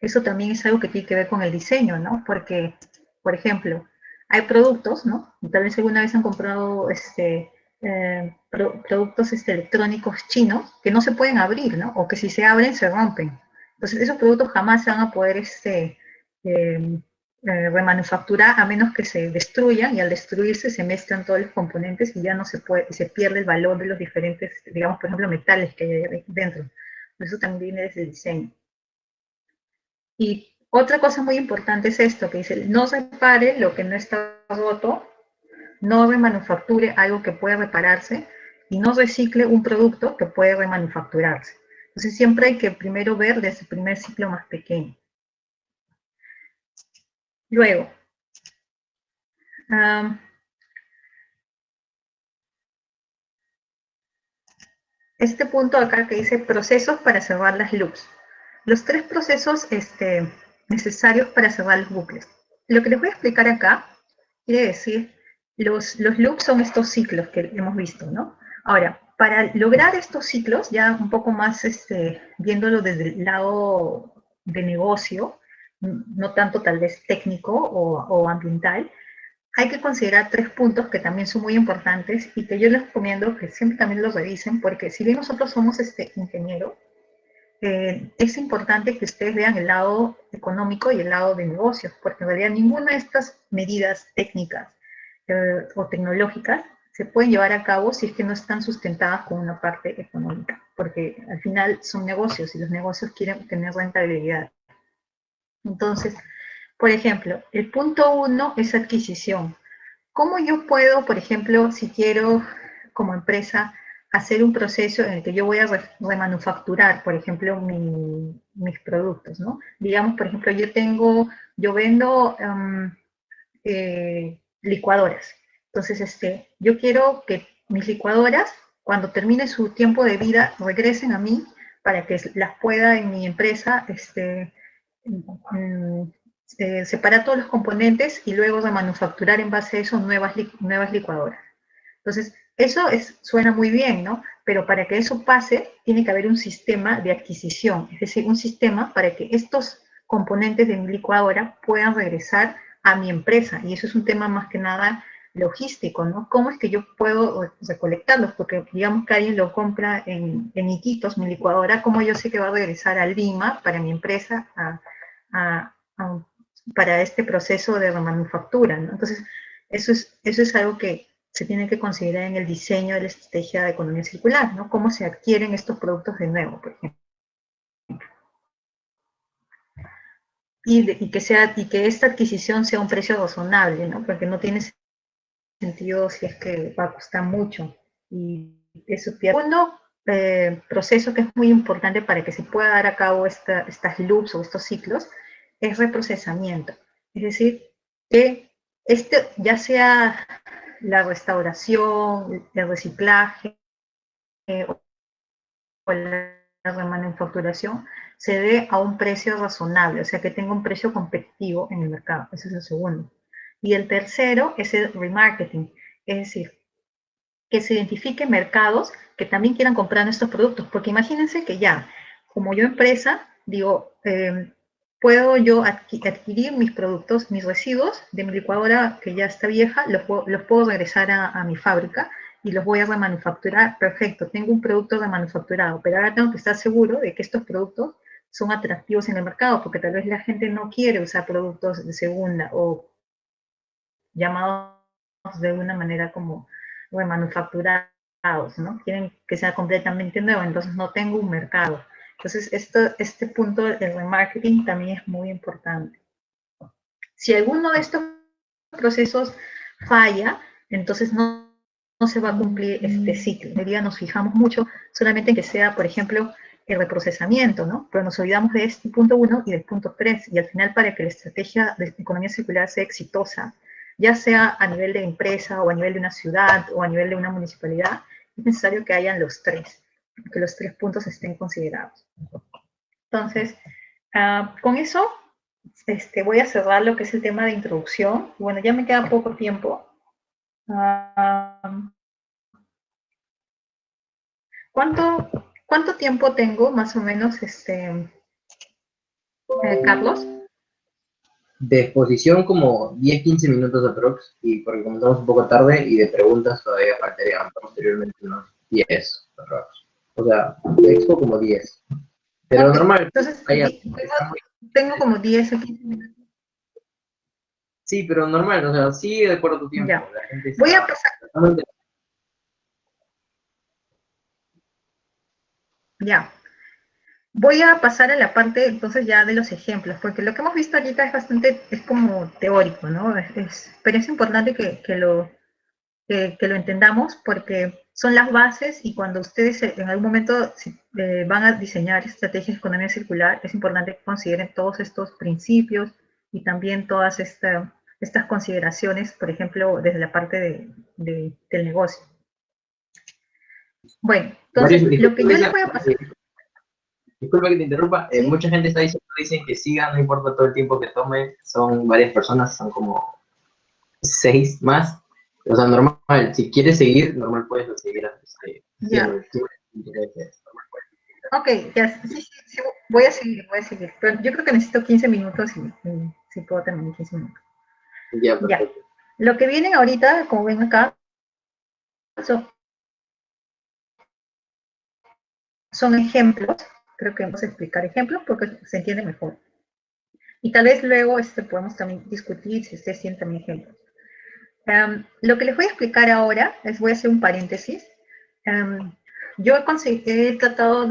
Eso también es algo que tiene que ver con el diseño, ¿no? Porque, por ejemplo, hay productos, ¿no? Tal vez alguna vez han comprado productos electrónicos chinos que no se pueden abrir, ¿no? O que si se abren se rompen. Entonces, esos productos jamás se van a poder remanufacturar a menos que se destruyan, y al destruirse se mezclan todos los componentes y ya no se puede, se pierde el valor de los diferentes, digamos, por ejemplo, metales que hay dentro. Eso también viene desde el diseño. Y otra cosa muy importante es esto, que dice, no repare lo que no está roto, no remanufacture algo que puede repararse y no recicle un producto que puede remanufacturarse. Entonces siempre hay que primero ver desde el primer ciclo más pequeño. Luego, este punto acá que dice procesos para cerrar las loops. Los tres procesos necesarios para cerrar los bucles. Lo que les voy a explicar acá quiere decir, los loops son estos ciclos que hemos visto, ¿no? Ahora, para lograr estos ciclos, ya un poco más viéndolo desde el lado de negocio, no tanto tal vez técnico o ambiental, hay que considerar tres puntos que también son muy importantes y que yo les recomiendo que siempre también los revisen, porque si bien nosotros somos ingenieros, es importante que ustedes vean el lado económico y el lado de negocios, porque en realidad ninguna de estas medidas técnicas o tecnológicas se pueden llevar a cabo si es que no están sustentadas con una parte económica, porque al final son negocios y los negocios quieren tener rentabilidad. Entonces, por ejemplo, el punto 1 es adquisición. ¿Cómo yo puedo, por ejemplo, si quiero como empresa hacer un proceso en el que yo voy a remanufacturar, por ejemplo, mis productos, ¿no? Digamos, por ejemplo, yo vendo licuadoras. Entonces, yo quiero que mis licuadoras, cuando termine su tiempo de vida, regresen a mí para que las pueda en mi empresa separar todos los componentes y luego remanufacturar en base a eso nuevas licuadoras. Entonces, eso suena muy bien, ¿no? Pero para que eso pase, tiene que haber un sistema de adquisición, es decir, un sistema para que estos componentes de mi licuadora puedan regresar a mi empresa. Y eso es un tema más que nada logístico, ¿no? ¿Cómo es que yo puedo recolectarlos? Porque digamos que alguien lo compra en Iquitos, mi licuadora, ¿cómo yo sé que va a regresar a Lima para mi empresa para este proceso de remanufactura, ¿no? Entonces, eso es algo que se tiene que considerar en el diseño de la estrategia de economía circular, ¿no? Cómo se adquieren estos productos de nuevo, por ejemplo. Y que esta adquisición sea un precio razonable, ¿no? Porque no tiene sentido si es que va a costar mucho. Y eso pierde. Segundo proceso que es muy importante para que se pueda dar a cabo estas loops o estos ciclos es reprocesamiento. Es decir, que ya sea la restauración, el reciclaje o la remanufacturación se dé a un precio razonable, o sea, que tenga un precio competitivo en el mercado. Ese es el segundo. Y el tercero es el remarketing, es decir, que se identifiquen mercados que también quieran comprar nuestros productos, porque imagínense que ya, como yo empresa, digo, puedo yo adquirir mis productos, mis residuos de mi licuadora que ya está vieja, los puedo regresar a mi fábrica y los voy a remanufacturar. Perfecto, tengo un producto remanufacturado, pero ahora tengo que estar seguro de que estos productos son atractivos en el mercado, porque tal vez la gente no quiere usar productos de segunda o llamados de alguna manera como remanufacturados, ¿no? Quieren que sea completamente nuevo, entonces no tengo un mercado. Entonces, este punto del remarketing también es muy importante. Si alguno de estos procesos falla, entonces no se va a cumplir este ciclo. Hoy día nos fijamos mucho solamente en que sea, por ejemplo, el reprocesamiento, ¿no? Pero nos olvidamos de este punto 1 y del punto 3. Y al final, para que la estrategia de economía circular sea exitosa, ya sea a nivel de empresa o a nivel de una ciudad o a nivel de una municipalidad, es necesario que hayan los tres, que los tres puntos estén considerados. Entonces, con eso voy a cerrar lo que es el tema de introducción. Bueno, ya me queda poco tiempo. ¿Cuánto tiempo tengo, más o menos, Carlos? De exposición como 10-15 minutos aprox, y porque comenzamos un poco tarde, y de preguntas todavía faltarían posteriormente unos 10 aprox. O sea, de expo como 10. Pero okay. Normal. Entonces, tengo como 10 a 15 minutos. Sí, pero normal, o sea, sí de acuerdo a tu tiempo. Ya. La gente Voy a pasar. Ya. Voy a pasar a la parte entonces ya de los ejemplos, porque lo que hemos visto ahorita es como teórico, ¿no? Pero es importante que lo entendamos porque son las bases y cuando ustedes en algún momento van a diseñar estrategias de economía circular, es importante que consideren todos estos principios y también todas estas consideraciones, por ejemplo, desde la parte del negocio. Bueno, entonces lo que yo les voy a pasar... Disculpa que te interrumpa, ¿sí? Mucha gente dicen que sigan, no importa todo el tiempo que tome, son varias personas, son como 6 más. O sea, normal, si quieres seguir, normal puedes seguir. Ya. Ok, ya, sí, voy a seguir. Pero yo creo que necesito 15 minutos y si puedo terminar 15 minutos. Ya, perfecto. Ya. Lo que vienen ahorita, como ven acá, son ejemplos. Creo que vamos a explicar ejemplos porque se entiende mejor. Y tal vez luego podemos también discutir si ustedes tienen también ejemplos. Lo que les voy a explicar ahora, voy a hacer un paréntesis. Yo he tratado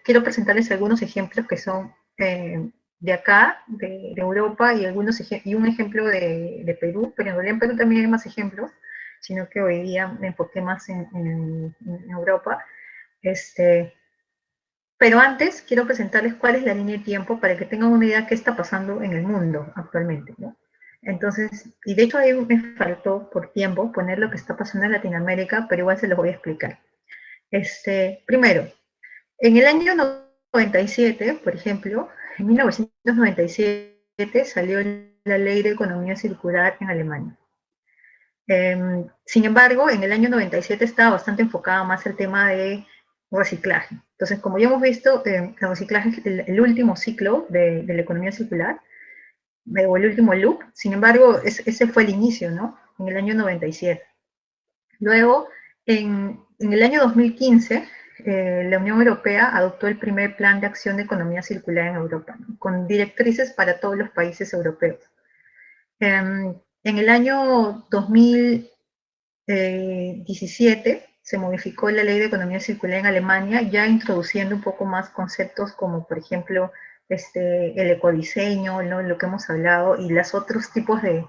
quiero presentarles algunos ejemplos que son de acá, de Europa, y un ejemplo de Perú, pero en realidad en Perú también hay más ejemplos, sino que hoy día me enfoqué más en Europa. Pero antes quiero presentarles cuál es la línea de tiempo para que tengan una idea de qué está pasando en el mundo actualmente, ¿no? Entonces, y de hecho ahí me faltó por tiempo poner lo que está pasando en Latinoamérica, pero igual se los voy a explicar. Primero, en el año 97, por ejemplo, en 1997, salió la Ley de Economía Circular en Alemania. Sin embargo, en el año 97 estaba bastante enfocada más el tema de reciclaje. Entonces, como ya hemos visto, el reciclaje es el último ciclo de la economía circular, o el último loop. Sin embargo, ese fue el inicio, ¿no? En el año 97. Luego, en el año 2015, la Unión Europea adoptó el primer plan de acción de economía circular en Europa, ¿no? Con directrices para todos los países europeos. En el año 2017 se modificó la ley de economía circular en Alemania, ya introduciendo un poco más conceptos como, por ejemplo, el ecodiseño, ¿no? Lo que hemos hablado, y los otros tipos de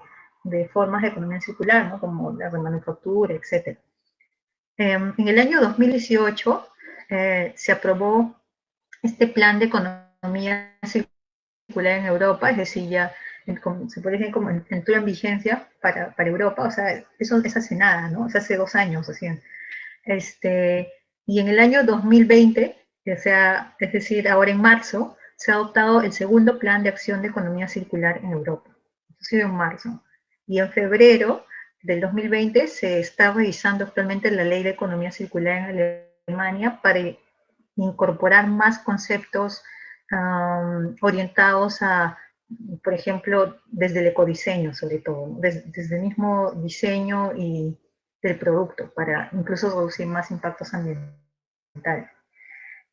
formas de economía circular, ¿no? Como la remanufactura, etc. En el año 2018 se aprobó este plan de economía circular en Europa, es decir, ya se puede decir como entró en vigencia para Europa, o sea, eso es hace nada, ¿no? O sea, hace 2 años recién. Y en el año 2020, o sea, es decir, ahora en marzo, se ha adoptado el segundo plan de acción de economía circular en Europa. Eso ha sido en marzo. Y en febrero del 2020 se está revisando actualmente la ley de economía circular en Alemania para incorporar más conceptos orientados a, por ejemplo, desde el ecodiseño sobre todo, desde el mismo diseño y del producto, para incluso reducir más impactos ambientales.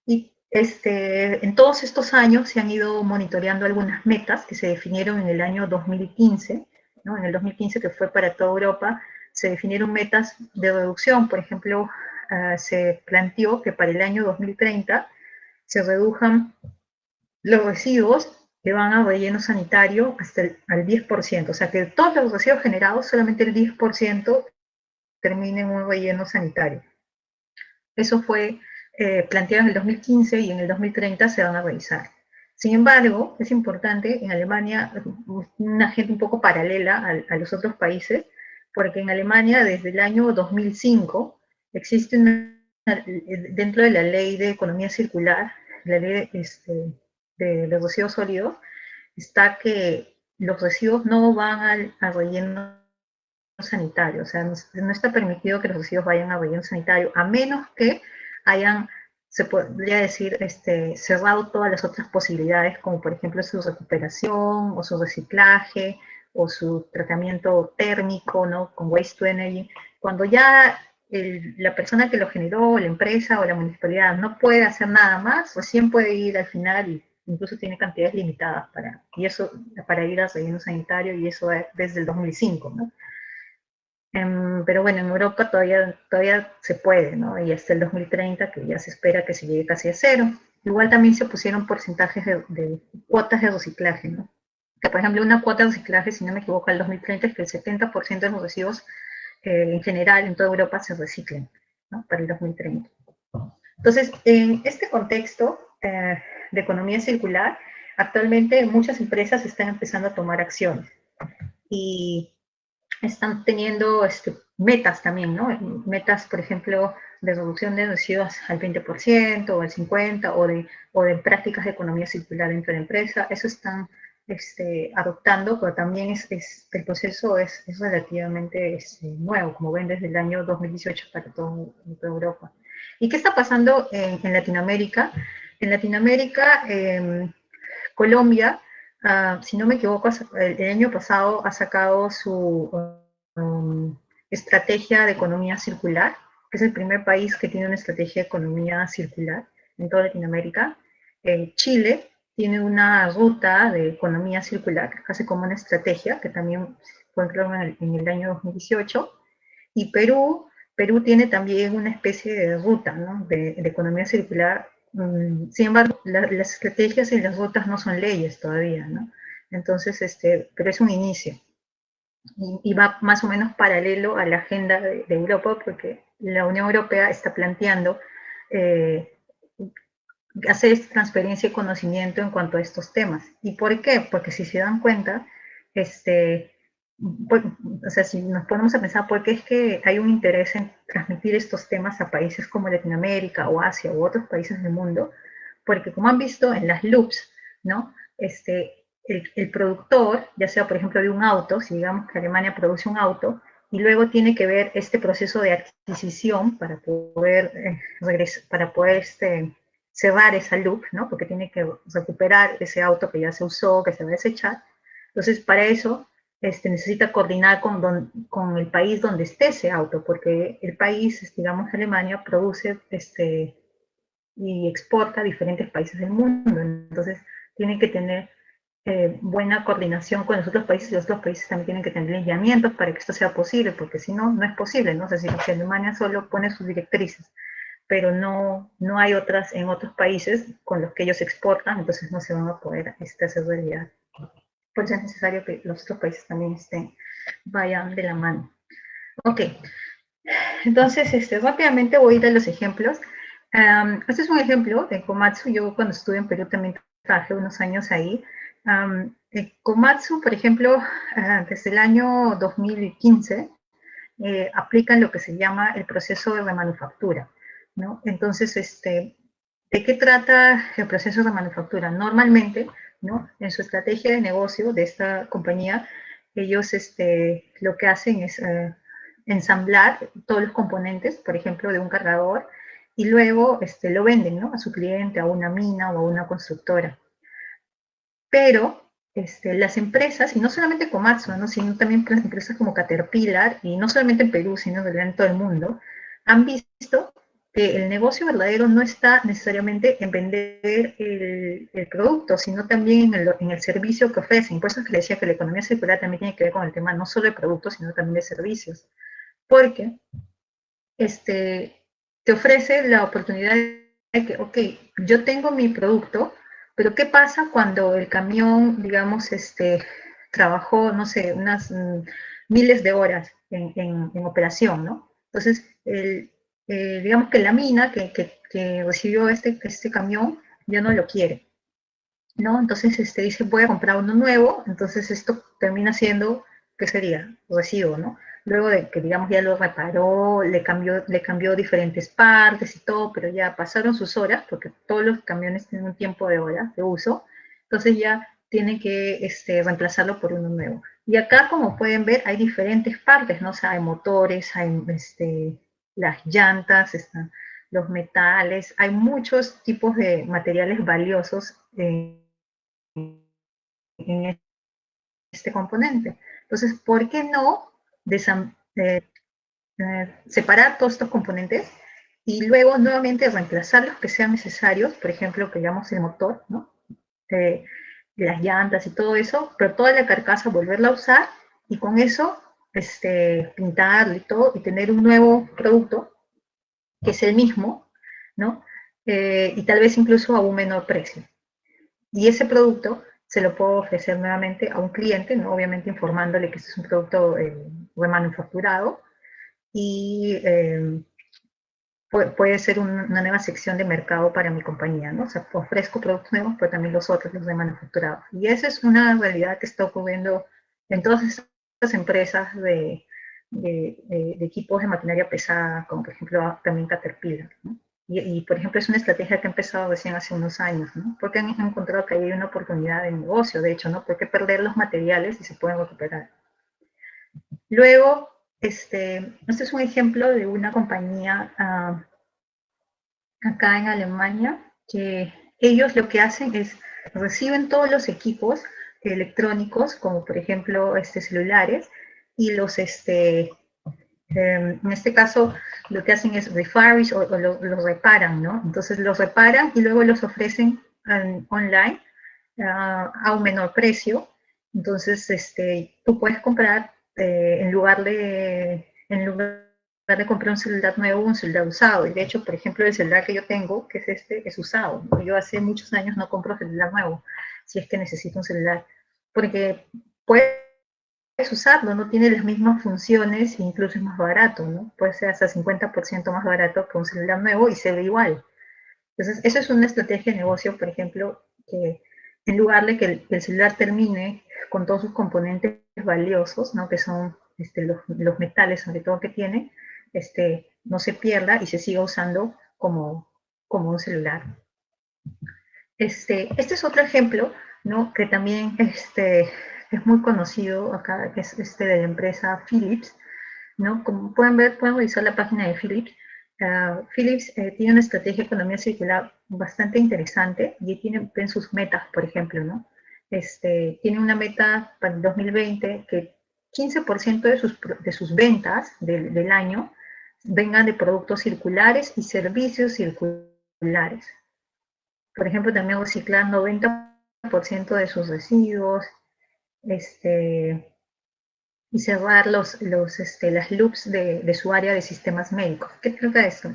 Y en todos estos años se han ido monitoreando algunas metas que se definieron en el año 2015, ¿no? En el 2015, que fue para toda Europa, se definieron metas de reducción. Por ejemplo, se planteó que para el año 2030 se redujan los residuos que van a relleno sanitario hasta al 10%. O sea, que de todos los residuos generados, solamente el 10% termine en un relleno sanitario. Eso fue planteado en el 2015 y en el 2030 se van a revisar. Sin embargo, es importante, en Alemania, una agenda un poco paralela a los otros países, porque en Alemania desde el año 2005 existe dentro de la ley de economía circular, la ley de residuos sólidos, está que los residuos no van al relleno sanitario, o sea, no está permitido que los residuos vayan a relleno sanitario, a menos que hayan, se podría decir, cerrado todas las otras posibilidades, como por ejemplo su recuperación o su reciclaje o su tratamiento térmico, ¿no? Con waste to energy. Cuando ya la persona que lo generó, la empresa o la municipalidad no puede hacer nada más, recién puede ir al final y incluso tiene cantidades limitadas para ir al relleno sanitario, y eso es desde el 2005, ¿no? Pero bueno, en Europa todavía se puede, ¿no? Y hasta el 2030, que ya se espera que se llegue casi a cero. Igual también se pusieron porcentajes de cuotas de reciclaje, ¿no? Que por ejemplo una cuota de reciclaje, si no me equivoco, al 2030 es que el 70% de los residuos en general en toda Europa se reciclen, ¿no? Para el 2030. Entonces, en este contexto de economía circular, actualmente muchas empresas están empezando a tomar acciones. Y están teniendo metas también, ¿no? Metas, por ejemplo, de reducción de residuos al 20% o al 50%, o de prácticas de economía circular dentro de la empresa. Eso están adoptando, pero también el proceso es relativamente nuevo, como ven, desde el año 2018 para toda Europa. ¿Y qué está pasando en Latinoamérica? En Latinoamérica, Colombia, si no me equivoco, el año pasado ha sacado su estrategia de economía circular, que es el primer país que tiene una estrategia de economía circular en toda Latinoamérica. Chile tiene una ruta de economía circular, casi como una estrategia, que también fue creada en el año 2018. Y Perú tiene también una especie de ruta, ¿no? de economía circular. Sin embargo, las estrategias y las rutas no son leyes todavía, ¿no? Entonces, pero es un inicio. Y va más o menos paralelo a la agenda de Europa, porque la Unión Europea está planteando hacer transferencia de conocimiento en cuanto a estos temas. ¿Y por qué? Porque si se dan cuenta, o sea, si nos ponemos a pensar por qué es que hay un interés en transmitir estos temas a países como Latinoamérica o Asia u otros países del mundo, porque como han visto en las loops, ¿no? el productor, ya sea por ejemplo de un auto, si digamos que Alemania produce un auto, y luego tiene que ver este proceso de adquisición para poder, cerrar esa loop, ¿no? Porque tiene que recuperar ese auto que ya se usó, que se va a desechar. Entonces, para eso necesita coordinar con el país donde esté ese auto, porque el país, digamos Alemania, produce y exporta a diferentes países del mundo. Entonces, tienen que tener buena coordinación con los otros países, y los otros países también tienen que tener lineamientos para que esto sea posible, porque si no, no es posible, ¿no? O sea, si Alemania solo pone sus directrices, pero no hay otras en otros países con los que ellos exportan, entonces no se van a poder hacer realidad. Por eso es necesario que los otros países también vayan de la mano. Ok, entonces rápidamente voy a ir a los ejemplos. Este es un ejemplo de Komatsu. Yo cuando estuve en Perú también trabajé unos años ahí. Komatsu, por ejemplo, desde el año 2015, aplican lo que se llama el proceso de remanufactura, ¿no? Entonces, ¿de qué trata el proceso de manufactura? Normalmente, ¿no? En su estrategia de negocio de esta compañía, ellos lo que hacen es ensamblar todos los componentes, por ejemplo, de un cargador, y luego lo venden, ¿no? A su cliente, a una mina o a una constructora. Pero las empresas, y no solamente Komatsu, ¿no? Sino también empresas como Caterpillar, y no solamente en Perú, sino en todo el mundo, han visto que el negocio verdadero no está necesariamente en vender el producto, sino también en el servicio que ofrecen. Por eso es que le decía que la economía circular también tiene que ver con el tema no solo de productos, sino también de servicios. Porque te ofrece la oportunidad de que, ok, yo tengo mi producto, pero ¿qué pasa cuando el camión, digamos, trabajó, no sé, unas miles de horas en operación, ¿no? Entonces, digamos que la mina que recibió este camión ya no lo quiere, ¿no? Entonces dice, voy a comprar uno nuevo, entonces esto termina siendo, ¿qué sería? Residuo, ¿no? Luego de que, digamos, ya lo reparó, le cambió diferentes partes y todo, pero ya pasaron sus horas, porque todos los camiones tienen un tiempo de hora de uso, entonces ya tienen que reemplazarlo por uno nuevo. Y acá, como pueden ver, hay diferentes partes, ¿no? O sea, hay motores, hay las llantas, están los metales, hay muchos tipos de materiales valiosos en este componente. Entonces, ¿por qué no separar todos estos componentes y luego nuevamente reemplazar los que sean necesarios? Por ejemplo, que llamamos el motor, ¿no? Las llantas y todo eso, pero toda la carcasa volverla a usar y con eso pintarlo y todo y tener un nuevo producto que es el mismo, ¿no? Y tal vez incluso a un menor precio. Y ese producto se lo puedo ofrecer nuevamente a un cliente, ¿no? Obviamente informándole que este es un producto remanufacturado y puede ser una nueva sección de mercado para mi compañía, ¿no? O sea, ofrezco productos nuevos, pero también los otros, los remanufacturados. Y esa es una realidad que está ocurriendo en todas estas empresas de equipos de maquinaria pesada, como por ejemplo también Caterpillar, ¿no? Y, por ejemplo, es una estrategia que ha empezado recién hace unos años, ¿no? Porque han encontrado que hay una oportunidad de negocio, de hecho, ¿no? Porque perder los materiales y se pueden recuperar. Luego, este es un ejemplo de una compañía acá en Alemania, que ellos lo que hacen es reciben todos los equipos electrónicos, como por ejemplo celulares, y en este caso lo que hacen es refurbish o los reparan, ¿no? Entonces los reparan y luego los ofrecen online a un menor precio. Entonces tú puedes comprar en lugar de comprar un celular nuevo, un celular usado. Y de hecho, por ejemplo, el celular que yo tengo, que es es usado. Yo hace muchos años no compro celular nuevo, si es que necesito un celular, porque puedes usarlo, no tiene las mismas funciones e incluso es más barato, ¿no? Puede ser hasta 50% más barato que un celular nuevo y se ve igual. Entonces, eso es una estrategia de negocio, por ejemplo, que en lugar de que el celular termine con todos sus componentes valiosos, ¿no? Que son los metales, sobre todo, que tiene, no se pierda y se siga usando como un celular. Este es otro ejemplo ¿no? Que también es muy conocido acá, que es de la empresa Philips, ¿no? Como pueden ver, pueden revisar la página de Philips. Philips tiene una estrategia de economía circular bastante interesante y tiene en sus metas, por ejemplo, ¿no? Tiene una meta para el 2020 que 15% de sus ventas del año vengan de productos circulares y servicios circulares. Por ejemplo, también reciclar 90% de sus residuos, y cerrar las loops de su área de sistemas médicos. ¿Qué trata esto?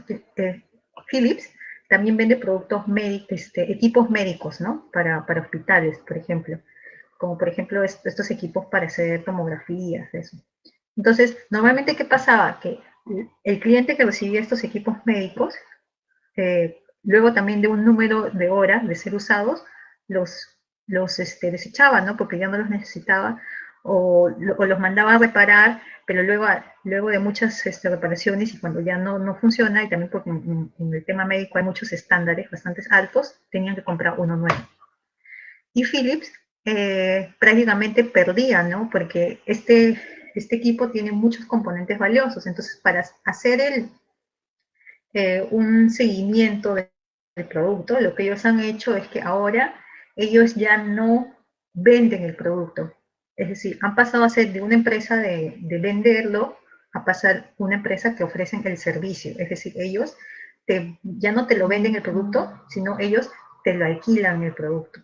Philips también vende productos médicos, equipos médicos, ¿no? Para hospitales, por ejemplo. Como por ejemplo estos equipos para hacer tomografías, eso. Entonces, normalmente, ¿qué pasaba? Que el cliente que recibía estos equipos médicos, luego también de un número de horas de ser usados, los desechaba, ¿no? Porque ya no los necesitaba, o los mandaba a reparar, pero luego de muchas reparaciones y cuando ya no funciona, y también porque en el tema médico hay muchos estándares bastante altos, tenían que comprar uno nuevo. Y Philips prácticamente perdía, ¿no? Porque este equipo tiene muchos componentes valiosos, entonces para hacer un seguimiento del producto, lo que ellos han hecho es que ahora ellos ya no venden el producto. Es decir, han pasado a ser de una empresa de venderlo a pasar una empresa que ofrecen el servicio. Es decir, ellos ya no te lo venden el producto, sino ellos te lo alquilan el producto.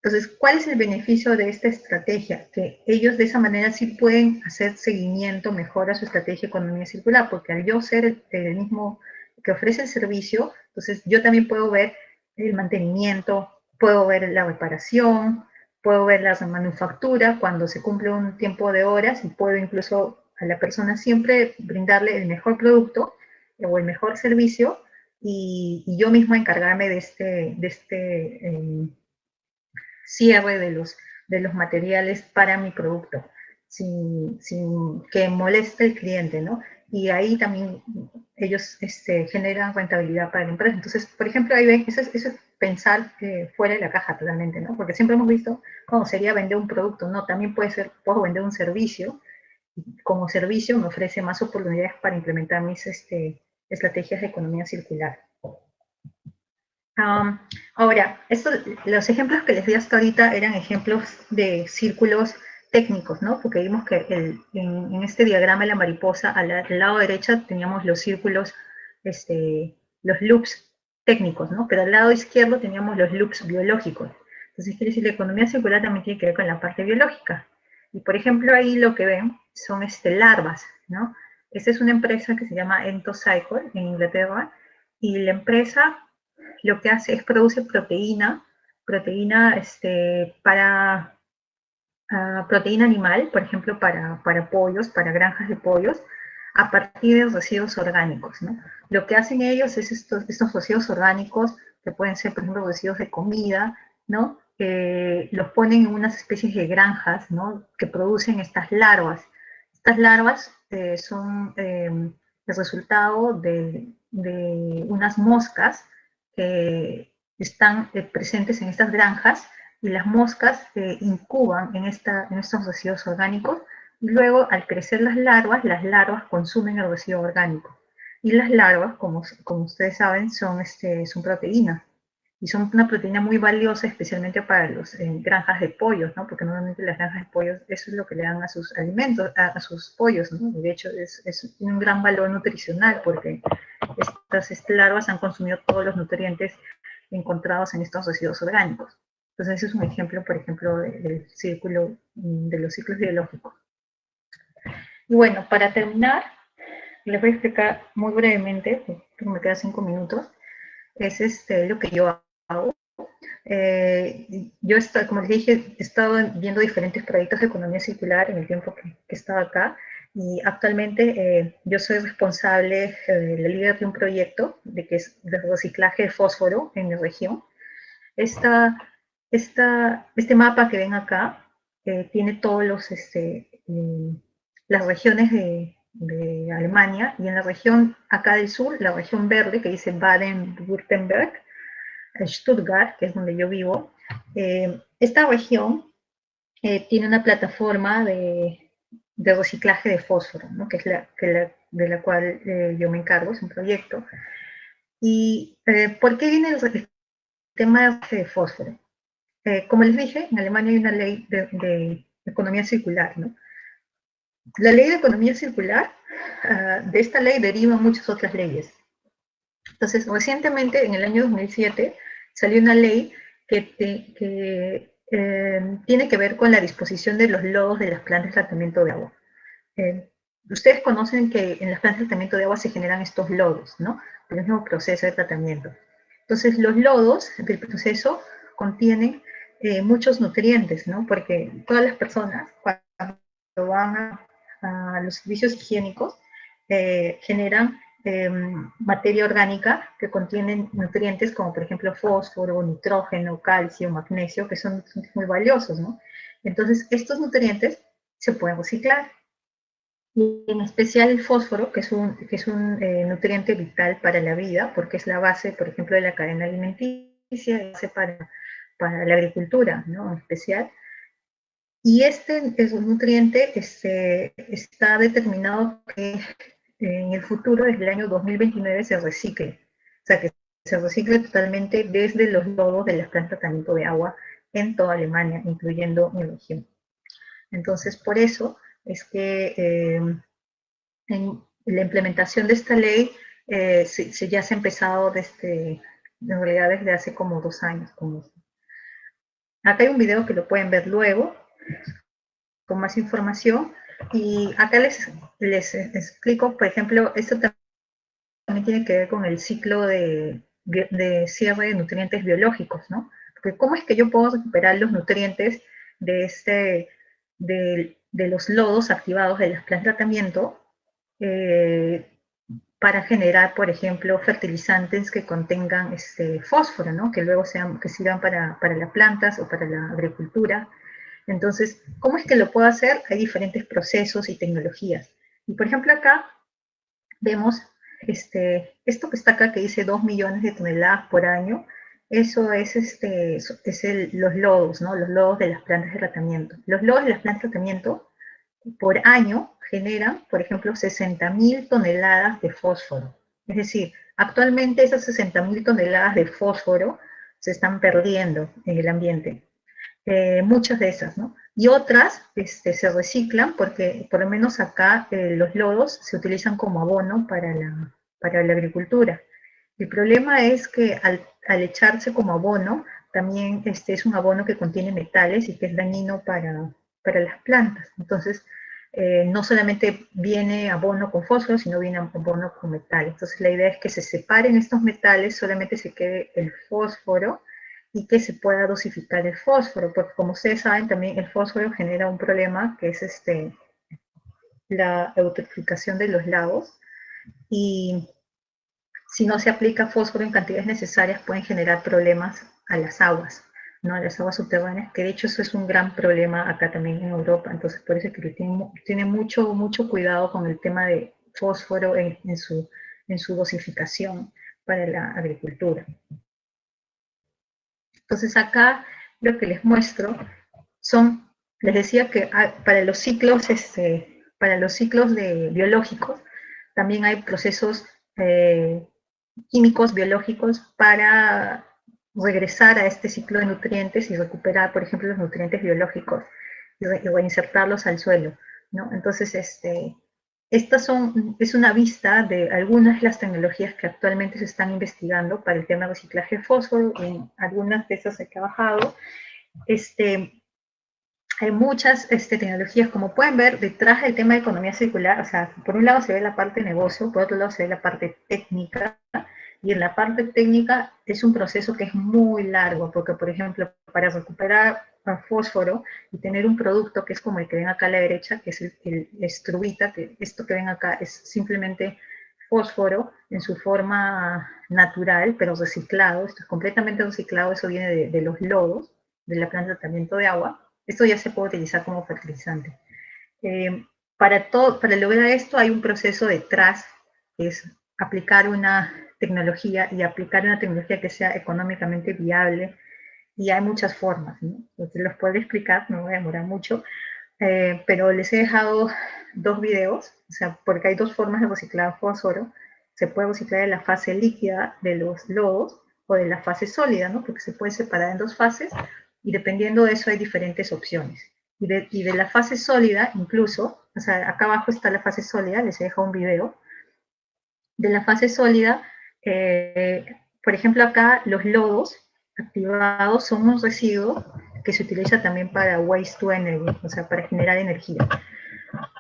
Entonces, ¿cuál es el beneficio de esta estrategia? Que ellos de esa manera sí pueden hacer seguimiento mejor a su estrategia de economía circular, porque al yo ser el mismo que ofrece el servicio, entonces yo también puedo ver el mantenimiento, puedo ver la reparación, puedo ver la manufactura cuando se cumple un tiempo de horas y puedo incluso a la persona siempre brindarle el mejor producto o el mejor servicio y yo misma encargarme de cierre de los materiales para mi producto, sin que moleste el cliente, ¿no? Y ahí también ellos generan rentabilidad para la empresa. Entonces, por ejemplo, ahí ven, eso es pensar fuera de la caja totalmente, ¿no? Porque siempre hemos visto cómo sería vender un producto, no, también puedo vender un servicio, y como servicio me ofrece más oportunidades para implementar mis estrategias de economía circular. Ahora, los ejemplos que les di hasta ahorita eran ejemplos de círculos técnicos, ¿no? Porque vimos que en este diagrama de la mariposa, al lado derecho teníamos los círculos, los loops técnicos, ¿no? Pero al lado izquierdo teníamos los loops biológicos. Entonces, quiere decir, la economía circular también tiene que ver con la parte biológica. Y, por ejemplo, ahí lo que ven son larvas, ¿no? Esta es una empresa que se llama Entocycle en Inglaterra, y la empresa lo que hace es produce proteína para proteína animal, por ejemplo, para pollos, para granjas de pollos, a partir de residuos orgánicos, ¿no? Lo que hacen ellos es estos residuos orgánicos, que pueden ser, por ejemplo, residuos de comida, ¿no? Los ponen en unas especies de granjas, ¿no? Que producen estas larvas. Estas larvas son el resultado de unas moscas que están presentes en estas granjas, y las moscas incuban en estos residuos orgánicos, y luego al crecer las larvas consumen el residuo orgánico. Y las larvas, como ustedes saben, son proteínas. Y son una proteína muy valiosa, especialmente para las granjas de pollos, ¿no? Porque normalmente las granjas de pollos, eso es lo que le dan a sus alimentos, a sus pollos, ¿no? Y de hecho, tiene un gran valor nutricional, porque estas larvas han consumido todos los nutrientes encontrados en estos residuos orgánicos. Entonces, ese es un ejemplo, por ejemplo, del círculo, de los ciclos biológicos. Y bueno, para terminar, les voy a explicar muy brevemente, porque me quedan 5 minutos, es lo que yo hago. Yo, como les dije, he estado viendo diferentes proyectos de economía circular en el tiempo que he estado acá, y actualmente yo soy responsable, la líder de un proyecto que es de reciclaje de fósforo en mi región. Este mapa que ven acá tiene todos las regiones de Alemania, y en la región acá del sur, la región verde que dice Baden-Württemberg, Stuttgart, que es donde yo vivo, Esta región tiene una plataforma de reciclaje de fósforo, ¿no? Que es de la cual yo me encargo, es un proyecto. ¿Y por qué viene el tema de fósforo? Como les dije, en Alemania hay una ley de economía circular, ¿no? La ley de economía circular, de esta ley derivan muchas otras leyes. Entonces, recientemente, en el año 2007, salió una ley que tiene que ver con la disposición de los lodos de las plantas de tratamiento de agua. Eh, Ustedes conocen que en las plantas de tratamiento de agua se generan estos lodos, ¿no? Por el mismo proceso de tratamiento. Entonces, los lodos del proceso contienen muchos nutrientes, ¿no? Porque todas las personas, cuando van a los servicios higiénicos, generan materia orgánica que contienen nutrientes como, por ejemplo, fósforo, nitrógeno, calcio, magnesio, que son muy valiosos, ¿no? Entonces, estos nutrientes se pueden reciclar. Y en especial el fósforo, que es un nutriente vital para la vida, porque es la base, por ejemplo, de la cadena alimenticia, la base para la agricultura, ¿no? En especial. Y este es un nutriente está determinado que en el futuro, desde el año 2029, se recicle. O sea, que se recicle totalmente desde los lodos de las plantas de tratamiento de agua en toda Alemania, incluyendo mi región. Entonces, por eso es que en la implementación de esta ley ya se ha empezado en realidad desde hace como 2 años. Acá hay un video que lo pueden ver luego, con más información, y acá les explico, por ejemplo, esto también tiene que ver con el ciclo de cierre de nutrientes biológicos, ¿no? Porque ¿cómo es que yo puedo recuperar los nutrientes de los lodos activados de las plantas de tratamiento para generar, por ejemplo, fertilizantes que contengan fósforo, ¿no? Que luego que sirvan para las plantas o para la agricultura? Entonces, ¿cómo es que lo puedo hacer? Hay diferentes procesos y tecnologías. Y por ejemplo, acá vemos esto que está acá que dice 2 millones de toneladas por año. Eso es, los lodos, ¿no? Los lodos de las plantas de tratamiento. Los lodos de las plantas de tratamiento por año generan, por ejemplo, 60.000 toneladas de fósforo. Es decir, actualmente esas 60.000 toneladas de fósforo se están perdiendo en el ambiente. Muchas de esas, ¿no? Y otras se reciclan porque, por lo menos acá, los lodos se utilizan como abono para la agricultura. El problema es que al echarse como abono, también es un abono que contiene metales y que es dañino para las plantas. Entonces, no solamente viene abono con fósforo, sino viene abono con metal. Entonces, la idea es que se separen estos metales, solamente se quede el fósforo y que se pueda dosificar el fósforo, porque como ustedes saben, también el fósforo genera un problema que es la eutroficación de los lagos, y si no se aplica fósforo en cantidades necesarias pueden generar problemas a las aguas, ¿no? A las aguas subterráneas, que de hecho eso es un gran problema acá también en Europa. Entonces por eso es que tiene mucho, mucho cuidado con el tema de fósforo en su dosificación para la agricultura. Entonces acá lo que les muestro les decía que para los ciclos biológicos también hay procesos químicos biológicos para regresar a este ciclo de nutrientes y recuperar, por ejemplo, los nutrientes biológicos y reinsertarlos al suelo, ¿no? Entonces, es una vista de algunas de las tecnologías que actualmente se están investigando para el tema de reciclaje de fósforo. En algunas de esas he trabajado. Hay muchas tecnologías, como pueden ver, detrás del tema de economía circular. O sea, por un lado se ve la parte de negocio, por otro lado se ve la parte técnica, y en la parte técnica es un proceso que es muy largo, porque, por ejemplo, para recuperar fósforo y tener un producto que es como el que ven acá a la derecha, que es el estrubita, que esto que ven acá es simplemente fósforo en su forma natural, pero reciclado. Esto es completamente reciclado, eso viene de los lodos de la planta de tratamiento de agua. Esto ya se puede utilizar como fertilizante. Para lograr esto hay un proceso detrás, que es aplicar una tecnología que sea económicamente viable y hay muchas formas, ¿no? Entonces los puedo explicar, no voy a demorar mucho, pero les he dejado dos videos, o sea, porque hay dos formas de reciclar fósforo. Se puede reciclar en la fase líquida de los lodos o de la fase sólida, ¿no? Porque se puede separar en dos fases y dependiendo de eso hay diferentes opciones. Y de la fase sólida, incluso, o sea, acá abajo está la fase sólida, les he dejado un video. De la fase sólida, por ejemplo, acá los lodos activados son un residuo que se utiliza también para waste to energy, o sea, para generar energía.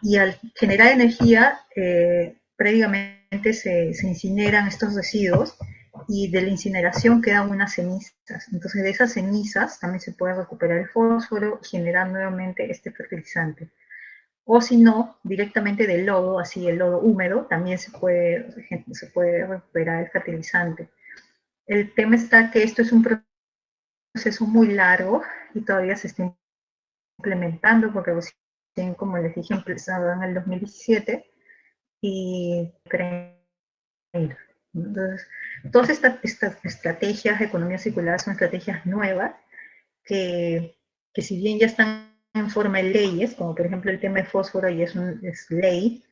Y al generar energía, previamente se incineran estos residuos y de la incineración quedan unas cenizas. Entonces, de esas cenizas también se puede recuperar el fósforo y generar nuevamente este fertilizante. O si no, directamente del lodo, así el lodo húmedo, también se puede recuperar el fertilizante. El tema está que esto es un proceso muy largo y todavía se está implementando porque recién, como les dije, empezado en el 2017 y entonces, todas estas estrategias de economía circular son estrategias nuevas que si bien ya están en forma de leyes, como por ejemplo el tema de fósforo y es ley,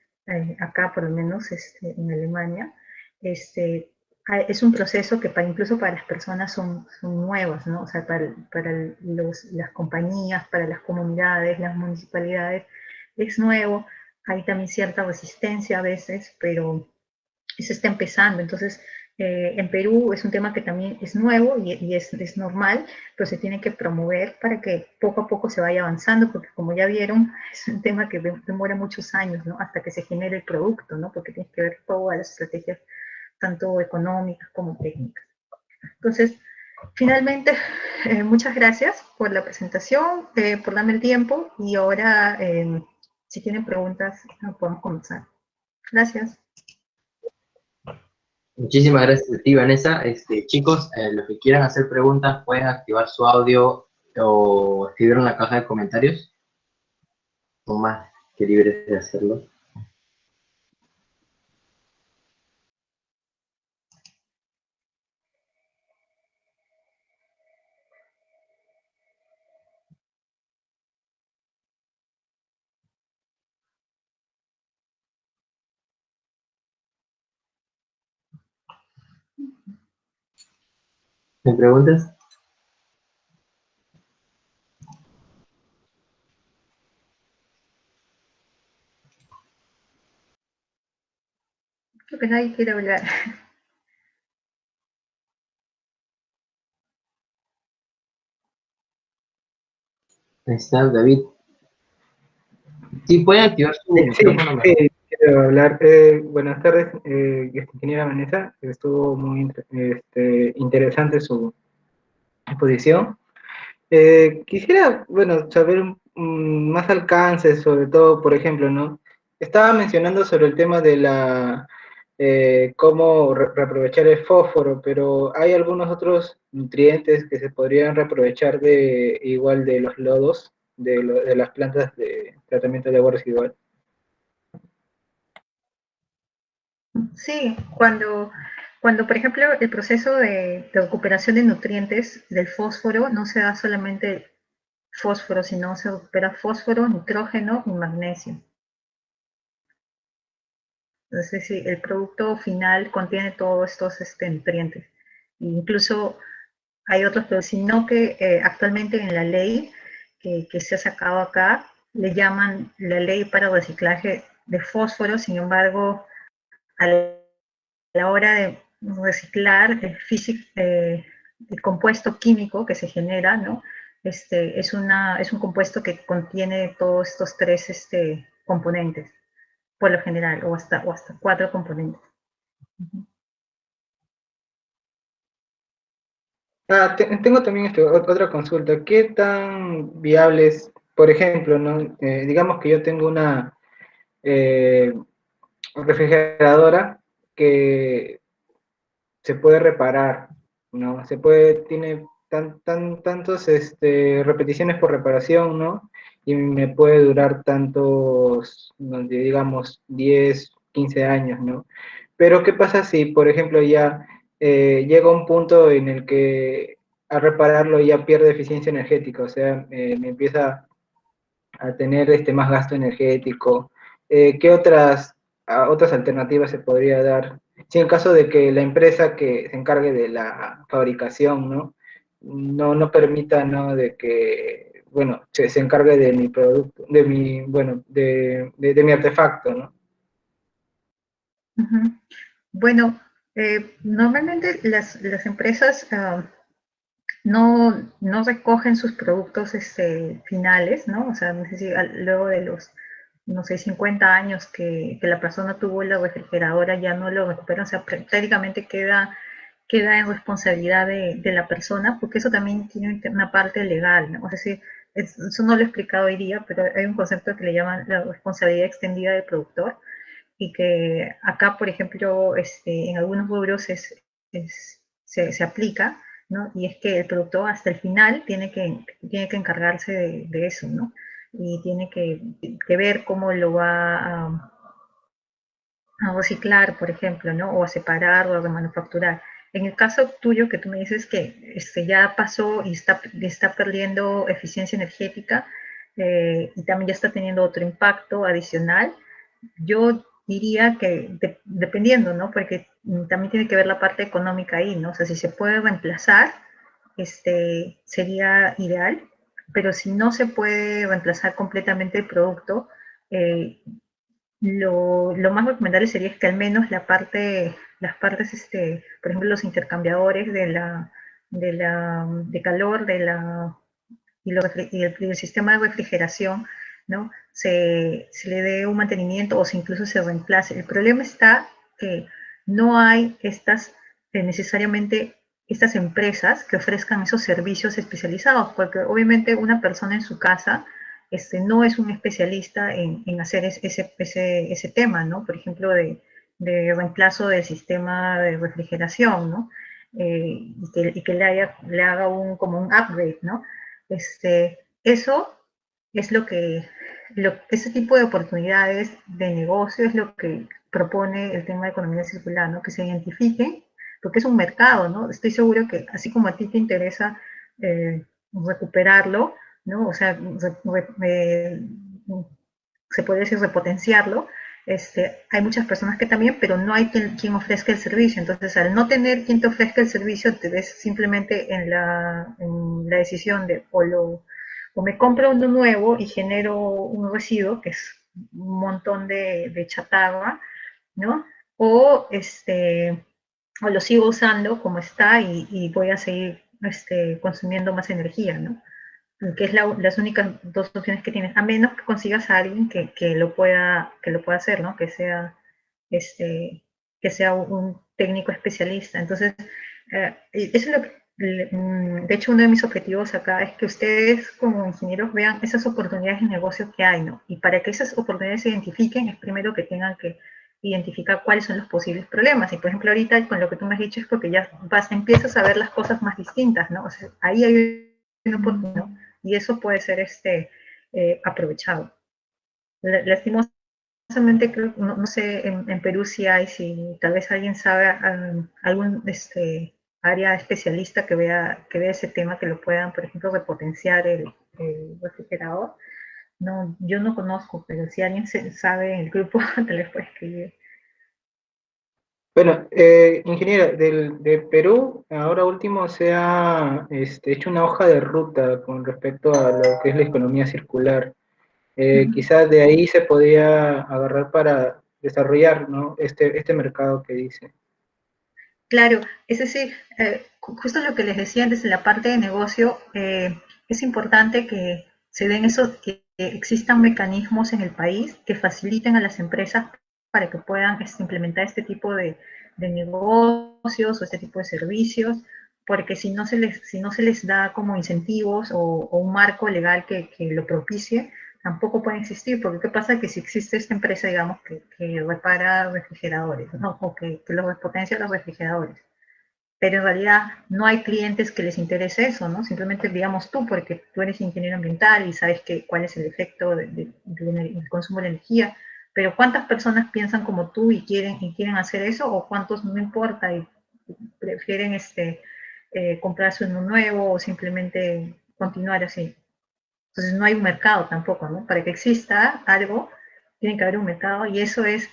acá por lo menos en Alemania, es un proceso que incluso para las personas son nuevas, ¿no? O sea, para las compañías, para las comunidades, las municipalidades, es nuevo, hay también cierta resistencia a veces, pero eso está empezando. Entonces, en Perú es un tema que también es nuevo y es normal, pero se tiene que promover para que poco a poco se vaya avanzando, porque como ya vieron, es un tema que demora muchos años, ¿no? Hasta que se genere el producto, ¿no? Porque tienes que ver todas las estrategias, tanto económicas como técnicas. Entonces, finalmente, muchas gracias por la presentación, por darme el tiempo y ahora, si tienen preguntas, podemos comenzar. Gracias. Muchísimas gracias a ti, Vanessa. Chicos, los que quieran hacer preguntas pueden activar su audio o escribir en la caja de comentarios. Son más que libres de hacerlo. ¿Me preguntas? Creo que nadie quiere hablar. Ahí está, David. Sí, pueden activar su micrófono mejor. Sí, quiero hablar. Buenas tardes, ingeniera Vanessa. Estuvo muy interesante su exposición. Quisiera, bueno, saber más alcances, sobre todo, por ejemplo, ¿no? Estaba mencionando sobre el tema de cómo reaprovechar el fósforo, pero hay algunos otros nutrientes que se podrían reaprovechar igual de los lodos, de las plantas de tratamiento de agua residual. Sí, cuando, por ejemplo, el proceso de recuperación de nutrientes del fósforo no se da solamente fósforo, sino se recupera fósforo, nitrógeno y magnesio. Entonces, sí, el producto final contiene todos estos nutrientes. Incluso hay otros, pero sino que actualmente en la ley que se ha sacado acá, le llaman la ley para reciclaje de fósforo, sin embargo, a la hora de reciclar el compuesto químico que se genera, ¿no? Es un compuesto que contiene todos estos tres componentes, por lo general, o hasta cuatro componentes. Tengo también otra consulta. ¿Qué tan viables, por ejemplo, ¿no? Digamos que yo tengo una refrigeradora que se puede reparar, ¿no? Tiene tantos repeticiones por reparación, ¿no? Y me puede durar tantos, digamos, 10, 15 años, ¿no? Pero ¿qué pasa si, por ejemplo, ya llega un punto en el que a repararlo ya pierde eficiencia energética, o sea, me empieza a tener más gasto energético. ¿Qué otras alternativas se podría dar? Si en caso de que la empresa que se encargue de la fabricación, ¿no? No permita, ¿no? De que, bueno, se encargue de mi producto, de mi, bueno, de mi artefacto, ¿no? Ujú. Bueno, normalmente las empresas no recogen sus productos finales, ¿no? O sea, no sé si luego de los, no sé, 50 años que la persona tuvo la refrigeradora ya no lo recuperan, o sea, prácticamente queda en responsabilidad de la persona, porque eso también tiene una parte legal, ¿no? Es decir, eso no lo he explicado hoy día, pero hay un concepto que le llaman la responsabilidad extendida del productor, y que acá, por ejemplo, en algunos rubros se aplica, ¿no? Y es que el productor hasta el final tiene que encargarse de eso, ¿no? Y tiene que ver cómo lo va a reciclar, por ejemplo, ¿no? O a separar o a remanufacturar. En el caso tuyo, que tú me dices que ya pasó y está perdiendo eficiencia energética, y también ya está teniendo otro impacto adicional, yo diría que dependiendo, ¿no? Porque también tiene que ver la parte económica ahí, ¿no? O sea, si se puede reemplazar, sería ideal, pero si no se puede reemplazar completamente el producto, eh, lo más recomendable sería que al menos las partes, por ejemplo, los intercambiadores de calor y el sistema de refrigeración, ¿no? Se le dé un mantenimiento o se incluso se reemplace. El problema está que no hay necesariamente estas empresas que ofrezcan esos servicios especializados, porque obviamente una persona en su casa no es un especialista en hacer ese tema, ¿no? Por ejemplo, de reemplazo del sistema de refrigeración, ¿no? Y que le haga como un upgrade, ¿no? Eso es ese tipo de oportunidades de negocio es lo que propone el tema de economía circular, ¿no? Que se identifique, porque es un mercado, ¿no? Estoy seguro que así como a ti te interesa recuperarlo, ¿no? O sea, se puede decir repotenciarlo. Hay muchas personas que también, pero no hay quien ofrezca el servicio. Entonces, al no tener quien te ofrezca el servicio, te ves simplemente en la decisión de o me compro uno nuevo y genero un residuo, que es un montón de chatarra, ¿no? O lo sigo usando como está y voy a seguir consumiendo más energía, ¿no? Que es las únicas dos opciones que tienes, a menos que consigas a alguien que lo pueda hacer, ¿no? Este, que sea un técnico especialista. Entonces, eso es lo que, de hecho, uno de mis objetivos acá es que ustedes como ingenieros vean esas oportunidades de negocio que hay, ¿no? Y para que esas oportunidades se identifiquen, es primero que tengan que identificar cuáles son los posibles problemas. Y por ejemplo, ahorita con lo que tú me has dicho es porque ya empiezas a ver las cosas más distintas, ¿no? O sea, ahí hay una oportunidad, ¿no? Y eso puede ser aprovechado. Lastimosamente, creo, no sé en Perú si tal vez alguien sabe algún área especialista que vea ese tema, que lo puedan, por ejemplo, repotenciar el refrigerador. No, yo no conozco, pero si alguien sabe en el grupo, te les puede escribir. Bueno, ingeniera, de Perú, ahora último se ha hecho una hoja de ruta con respecto a lo que es la economía circular. Quizás de ahí se podía agarrar para desarrollar, ¿no? este mercado que dice. Claro, es decir, justo lo que les decía antes en la parte de negocio, es importante que se den que existan mecanismos en el país que faciliten a las empresas para que puedan implementar este tipo de negocios o este tipo de servicios, porque si no se les da como incentivos o un marco legal que lo propicie, tampoco pueden existir, porque ¿qué pasa? Que si existe esta empresa, digamos, que repara refrigeradores, ¿no? O que los potencia los refrigeradores, pero en realidad no hay clientes que les interese eso, ¿no? Simplemente, digamos tú, porque tú eres ingeniero ambiental y sabes cuál es el efecto del consumo de energía, pero ¿cuántas personas piensan como tú y quieren hacer eso? ¿O cuántos no importa y prefieren comprarse uno nuevo o simplemente continuar así. Entonces no hay un mercado tampoco, ¿no? Para que exista algo, tiene que haber un mercado y eso es,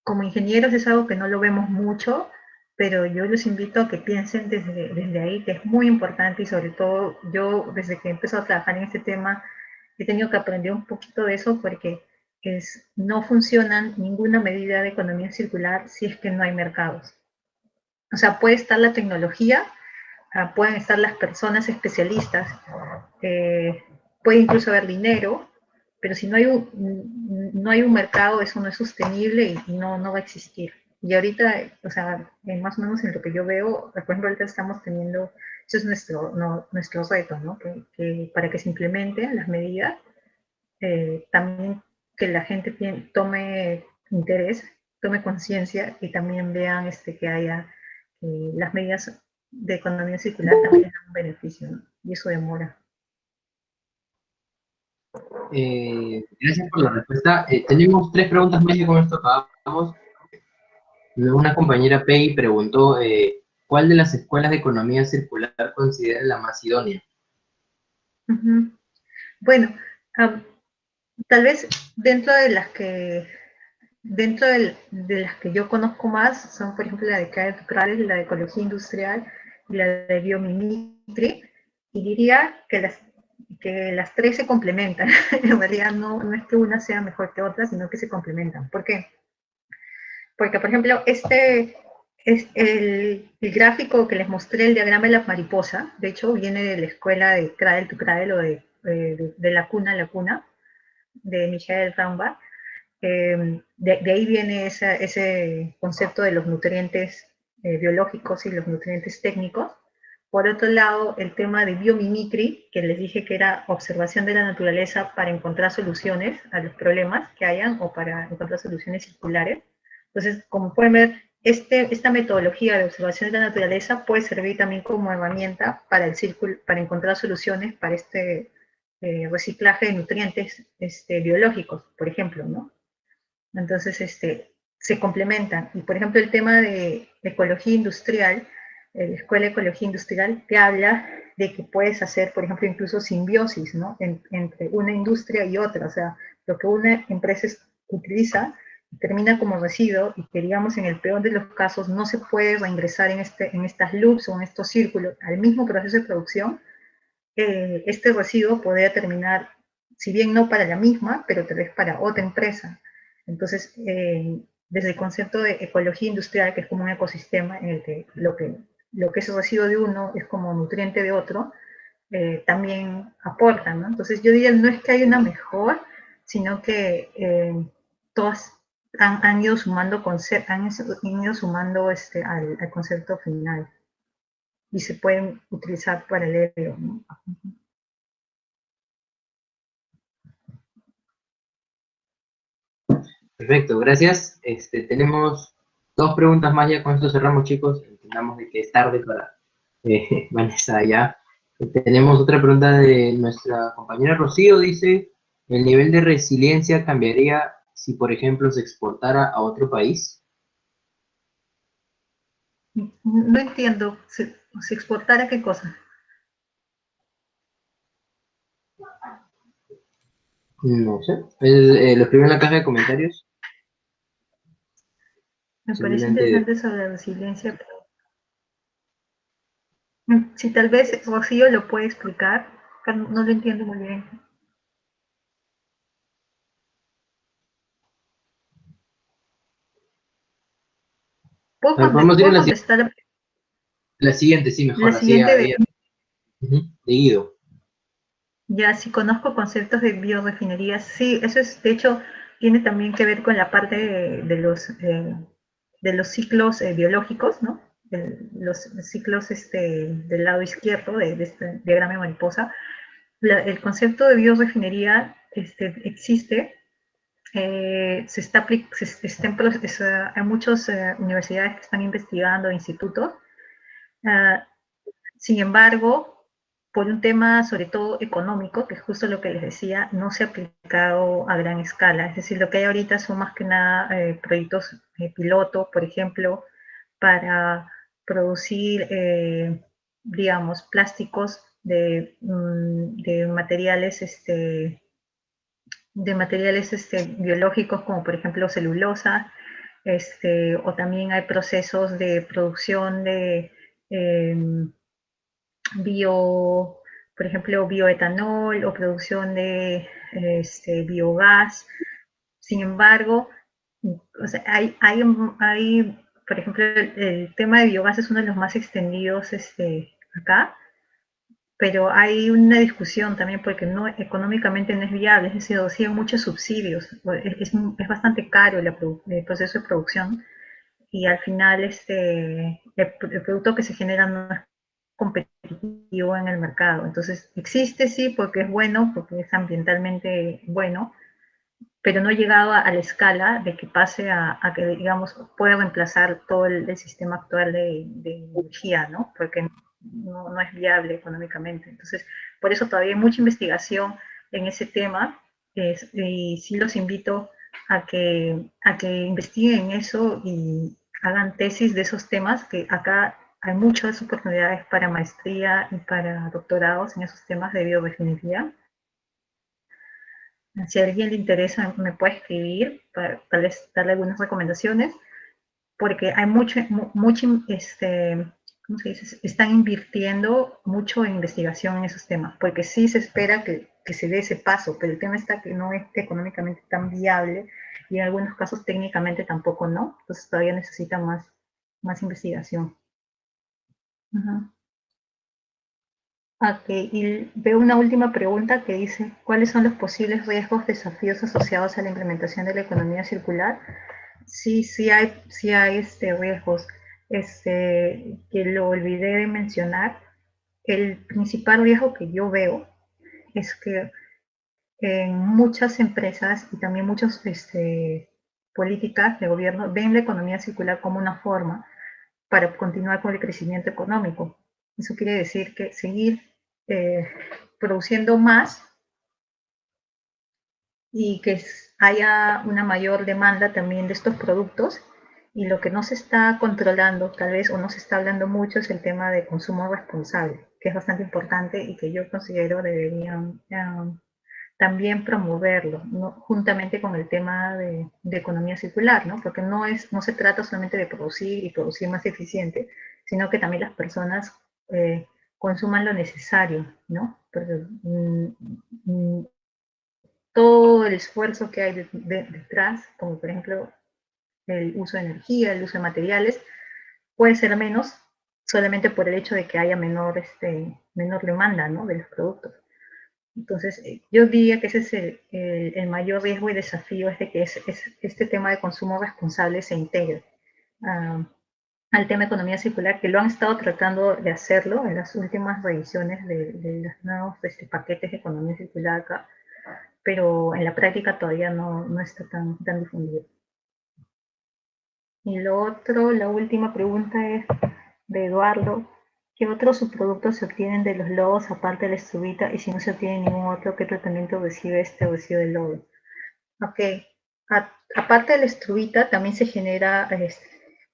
como ingenieros es algo que no lo vemos mucho, pero yo los invito a que piensen desde ahí, que es muy importante y sobre todo yo desde que he empezado a trabajar en este tema he tenido que aprender un poquito de eso porque no funcionan ninguna medida de economía circular si es que no hay mercados. O sea, puede estar la tecnología, pueden estar las personas especialistas, puede incluso haber dinero, pero si no hay un mercado, eso no es sostenible y no va a existir. Y ahorita, o sea, más o menos en lo que yo veo, por ejemplo, ahorita estamos teniendo, eso es nuestro reto, ¿no? Que para que se implementen las medidas, también que la gente tome interés, tome conciencia y también vean que haya las medidas de economía circular también dan un beneficio, ¿no? Y eso demora. Gracias por la respuesta. Tenemos 3 preguntas más y con esto acabamos. Una compañera Peggy preguntó, ¿cuál de las escuelas de economía circular considera la más idónea? Bueno, tal vez dentro de las que yo conozco más son, por ejemplo, la de CAES, la de Ecología Industrial y la de Biomimicry, y diría que las 3 se complementan. En realidad no es que una sea mejor que otra, sino que se complementan. ¿Por qué? Porque, por ejemplo, este es el gráfico que les mostré, el diagrama de la mariposa, de hecho viene de la escuela de Cradle to Cradle o de la cuna a la cuna, de Michael Raumbach. De ahí viene ese concepto de los nutrientes biológicos y los nutrientes técnicos. Por otro lado, el tema de biomimicry, que les dije que era observación de la naturaleza para encontrar soluciones a los problemas que hayan o para encontrar soluciones circulares. Entonces, como pueden ver, esta metodología de observación de la naturaleza puede servir también como herramienta para encontrar soluciones para este reciclaje de nutrientes biológicos, por ejemplo, ¿no? Entonces, se complementan. Y, por ejemplo, el tema de ecología industrial, la Escuela de Ecología Industrial te habla de que puedes hacer, por ejemplo, incluso simbiosis, ¿no? Entre una industria y otra. O sea, lo que una empresa utiliza termina como residuo y que, digamos, en el peor de los casos no se puede reingresar en estas loops o en estos círculos al mismo proceso de producción. Este residuo podría terminar, si bien no para la misma, pero tal vez para otra empresa. Entonces, desde el concepto de ecología industrial, que es como un ecosistema en el que lo que es residuo de uno es como nutriente de otro, también aportan, ¿no? Entonces, yo diría, no es que haya una mejor, sino que todas han ido sumando al concepto final y se pueden utilizar paralelo, ¿no? Perfecto, gracias. Tenemos 2 preguntas más, ya con esto cerramos, chicos. Entendamos de que es tarde para Vanessa ya. Tenemos otra pregunta de nuestra compañera Rocío, dice, ¿el nivel de resiliencia cambiaría si, por ejemplo, se exportara a otro país? No entiendo, ¿se exportara qué cosa? No sé. Lo escribo en la caja de comentarios. Me parece interesante sobre la resiliencia. Si tal vez Rocío lo puede explicar, no lo entiendo muy bien. Podemos ir ¿Puedo a contestar la siguiente, sí, mejor, la así siguiente de Guido. Ya, si conozco conceptos de biorefinería, sí, eso es, de hecho, tiene también que ver con la parte de los ciclos biológicos, ¿no? Los ciclos del lado izquierdo de este diagrama de mariposa. El concepto de biorefinería existe, hay muchas universidades que están investigando, institutos. Sin embargo, por un tema sobre todo económico, que es justo lo que les decía, no se ha aplicado a gran escala. Es decir, lo que hay ahorita son más que nada proyectos piloto, por ejemplo, para producir, digamos, plásticos de materiales, biológicos, como por ejemplo celulosa, o también hay procesos de producción de bio, por ejemplo, bioetanol o producción de biogás. Sin embargo, o sea, por ejemplo, el tema de biogás es uno de los más extendidos acá, pero hay una discusión también porque no, económicamente no es viable, es decir, reciben muchos subsidios, es bastante caro el proceso de producción y al final el producto que se genera no es competitivo en el mercado. Entonces, existe sí porque es bueno, porque es ambientalmente bueno, pero no ha llegado a la escala de que pase a que, digamos, pueda reemplazar todo el sistema actual de energía, ¿no? Porque no es viable económicamente. Entonces, por eso todavía hay mucha investigación en ese tema y sí los invito a que investiguen eso y hagan tesis de esos temas, que acá hay muchas oportunidades para maestría y para doctorados en esos temas de biorefinería. Si a alguien le interesa, me puede escribir para tal vez darle algunas recomendaciones, porque hay mucho, ¿cómo se dice? Están invirtiendo mucho en investigación en esos temas, porque sí se espera que se dé ese paso, pero el tema está que no es económicamente tan viable y en algunos casos técnicamente tampoco no, entonces todavía necesita más investigación. Uh-huh. Ok, y veo una última pregunta que dice, ¿cuáles son los posibles riesgos, desafíos asociados a la implementación de la economía circular? Sí hay riesgos, que lo olvidé de mencionar. El principal riesgo que yo veo es que en muchas empresas y también muchas políticas de gobierno ven la economía circular como una forma para continuar con el crecimiento económico. Eso quiere decir que seguir produciendo más y que haya una mayor demanda también de estos productos. Y lo que no se está controlando, tal vez, o no se está hablando mucho, es el tema de consumo responsable, que es bastante importante y que yo considero deberían también promoverlo, ¿no? Juntamente con el tema de economía circular, ¿no? Porque no se trata solamente de producir y producir más eficiente, sino que también las personas consuman lo necesario, ¿no? Porque, todo el esfuerzo que hay detrás, como por ejemplo el uso de energía, el uso de materiales, puede ser menos solamente por el hecho de que haya menor demanda, ¿no?, de los productos. Entonces, yo diría que ese es el mayor riesgo y desafío, es de que este tema de consumo responsable se integre al tema de economía circular, que lo han estado tratando de hacerlo en las últimas revisiones de los nuevos paquetes de economía circular acá, pero en la práctica todavía no está tan difundido. Y la última pregunta es de Eduardo. ¿Qué otros subproductos se obtienen de los lodos aparte de la estrubita? Y si no se obtiene ningún otro, ¿qué tratamiento recibe este residuo de lodo? Ok. Aparte de la estrubita, también se genera,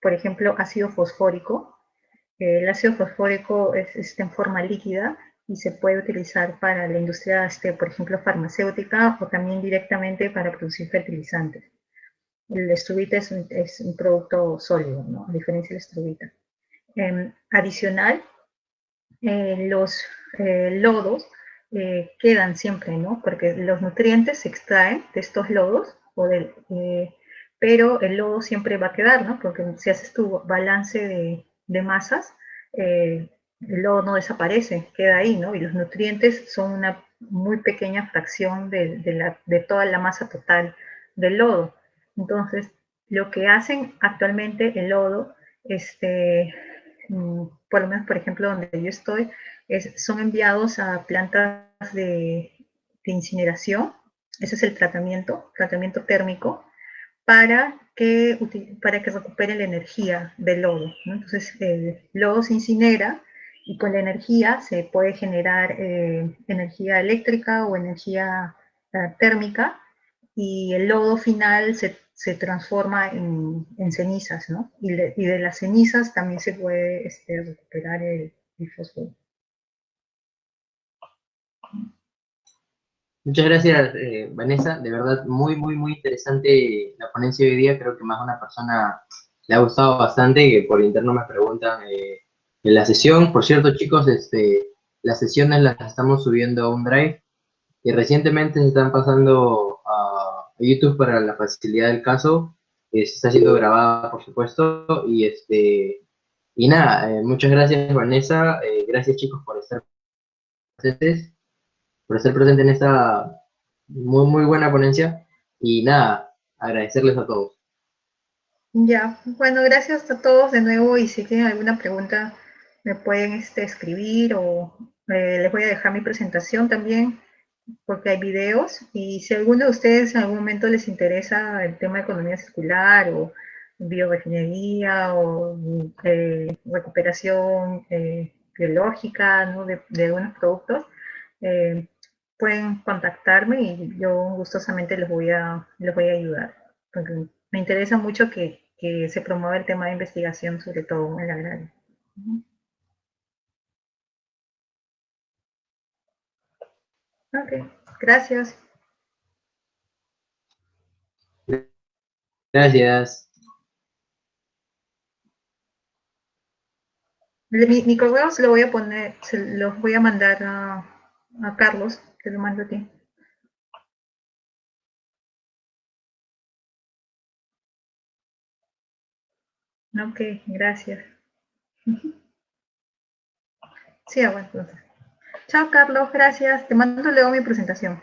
por ejemplo, ácido fosfórico. El ácido fosfórico es en forma líquida y se puede utilizar para la industria, por ejemplo, farmacéutica, o también directamente para producir fertilizantes. El estrubita es un producto sólido, ¿no?, a diferencia de la estrubita. Adicional, los lodos quedan siempre, ¿no?, porque los nutrientes se extraen de estos lodos, pero el lodo siempre va a quedar, ¿no?, porque si haces tu balance de masas, el lodo no desaparece, queda ahí, ¿no?, y los nutrientes son una muy pequeña fracción de toda la masa total del lodo. Entonces, lo que hacen actualmente el lodo, por lo menos, por ejemplo, donde yo estoy, son enviados a plantas de incineración. Ese es el tratamiento térmico, para que recupere la energía del lodo, ¿no? Entonces, el lodo se incinera y con la energía se puede generar energía eléctrica o energía térmica, y el lodo final se transforma en cenizas, ¿no? Y de las cenizas también se puede recuperar el fósforo. Muchas gracias, Vanessa. De verdad, muy, muy, muy interesante la ponencia de hoy día. Creo que más a una persona le ha gustado bastante, que por interno me preguntan en la sesión. Por cierto, chicos, las sesiones las estamos subiendo a un Drive y recientemente se están pasando a YouTube para la facilidad del caso. Se está siendo grabada, por supuesto. Y nada, muchas gracias, Vanessa. Gracias, chicos, por estar presentes, en esta muy, muy buena ponencia. Y nada, agradecerles a todos. Ya, bueno, gracias a todos de nuevo y si tienen alguna pregunta me pueden escribir o les voy a dejar mi presentación también porque hay videos y si alguno de ustedes en algún momento les interesa el tema de economía circular o bioingeniería o recuperación biológica, ¿no? de algunos productos, pueden contactarme y yo gustosamente les voy a ayudar. Porque me interesa mucho que se promueva el tema de investigación, sobre todo en la agraria. Ok, gracias. Gracias. Mi correo se lo voy a poner, se los voy a mandar a Carlos, te lo mando a ti. Ok, gracias. Sí, bueno, entonces. Chao, Carlos, gracias. Te mando luego mi presentación.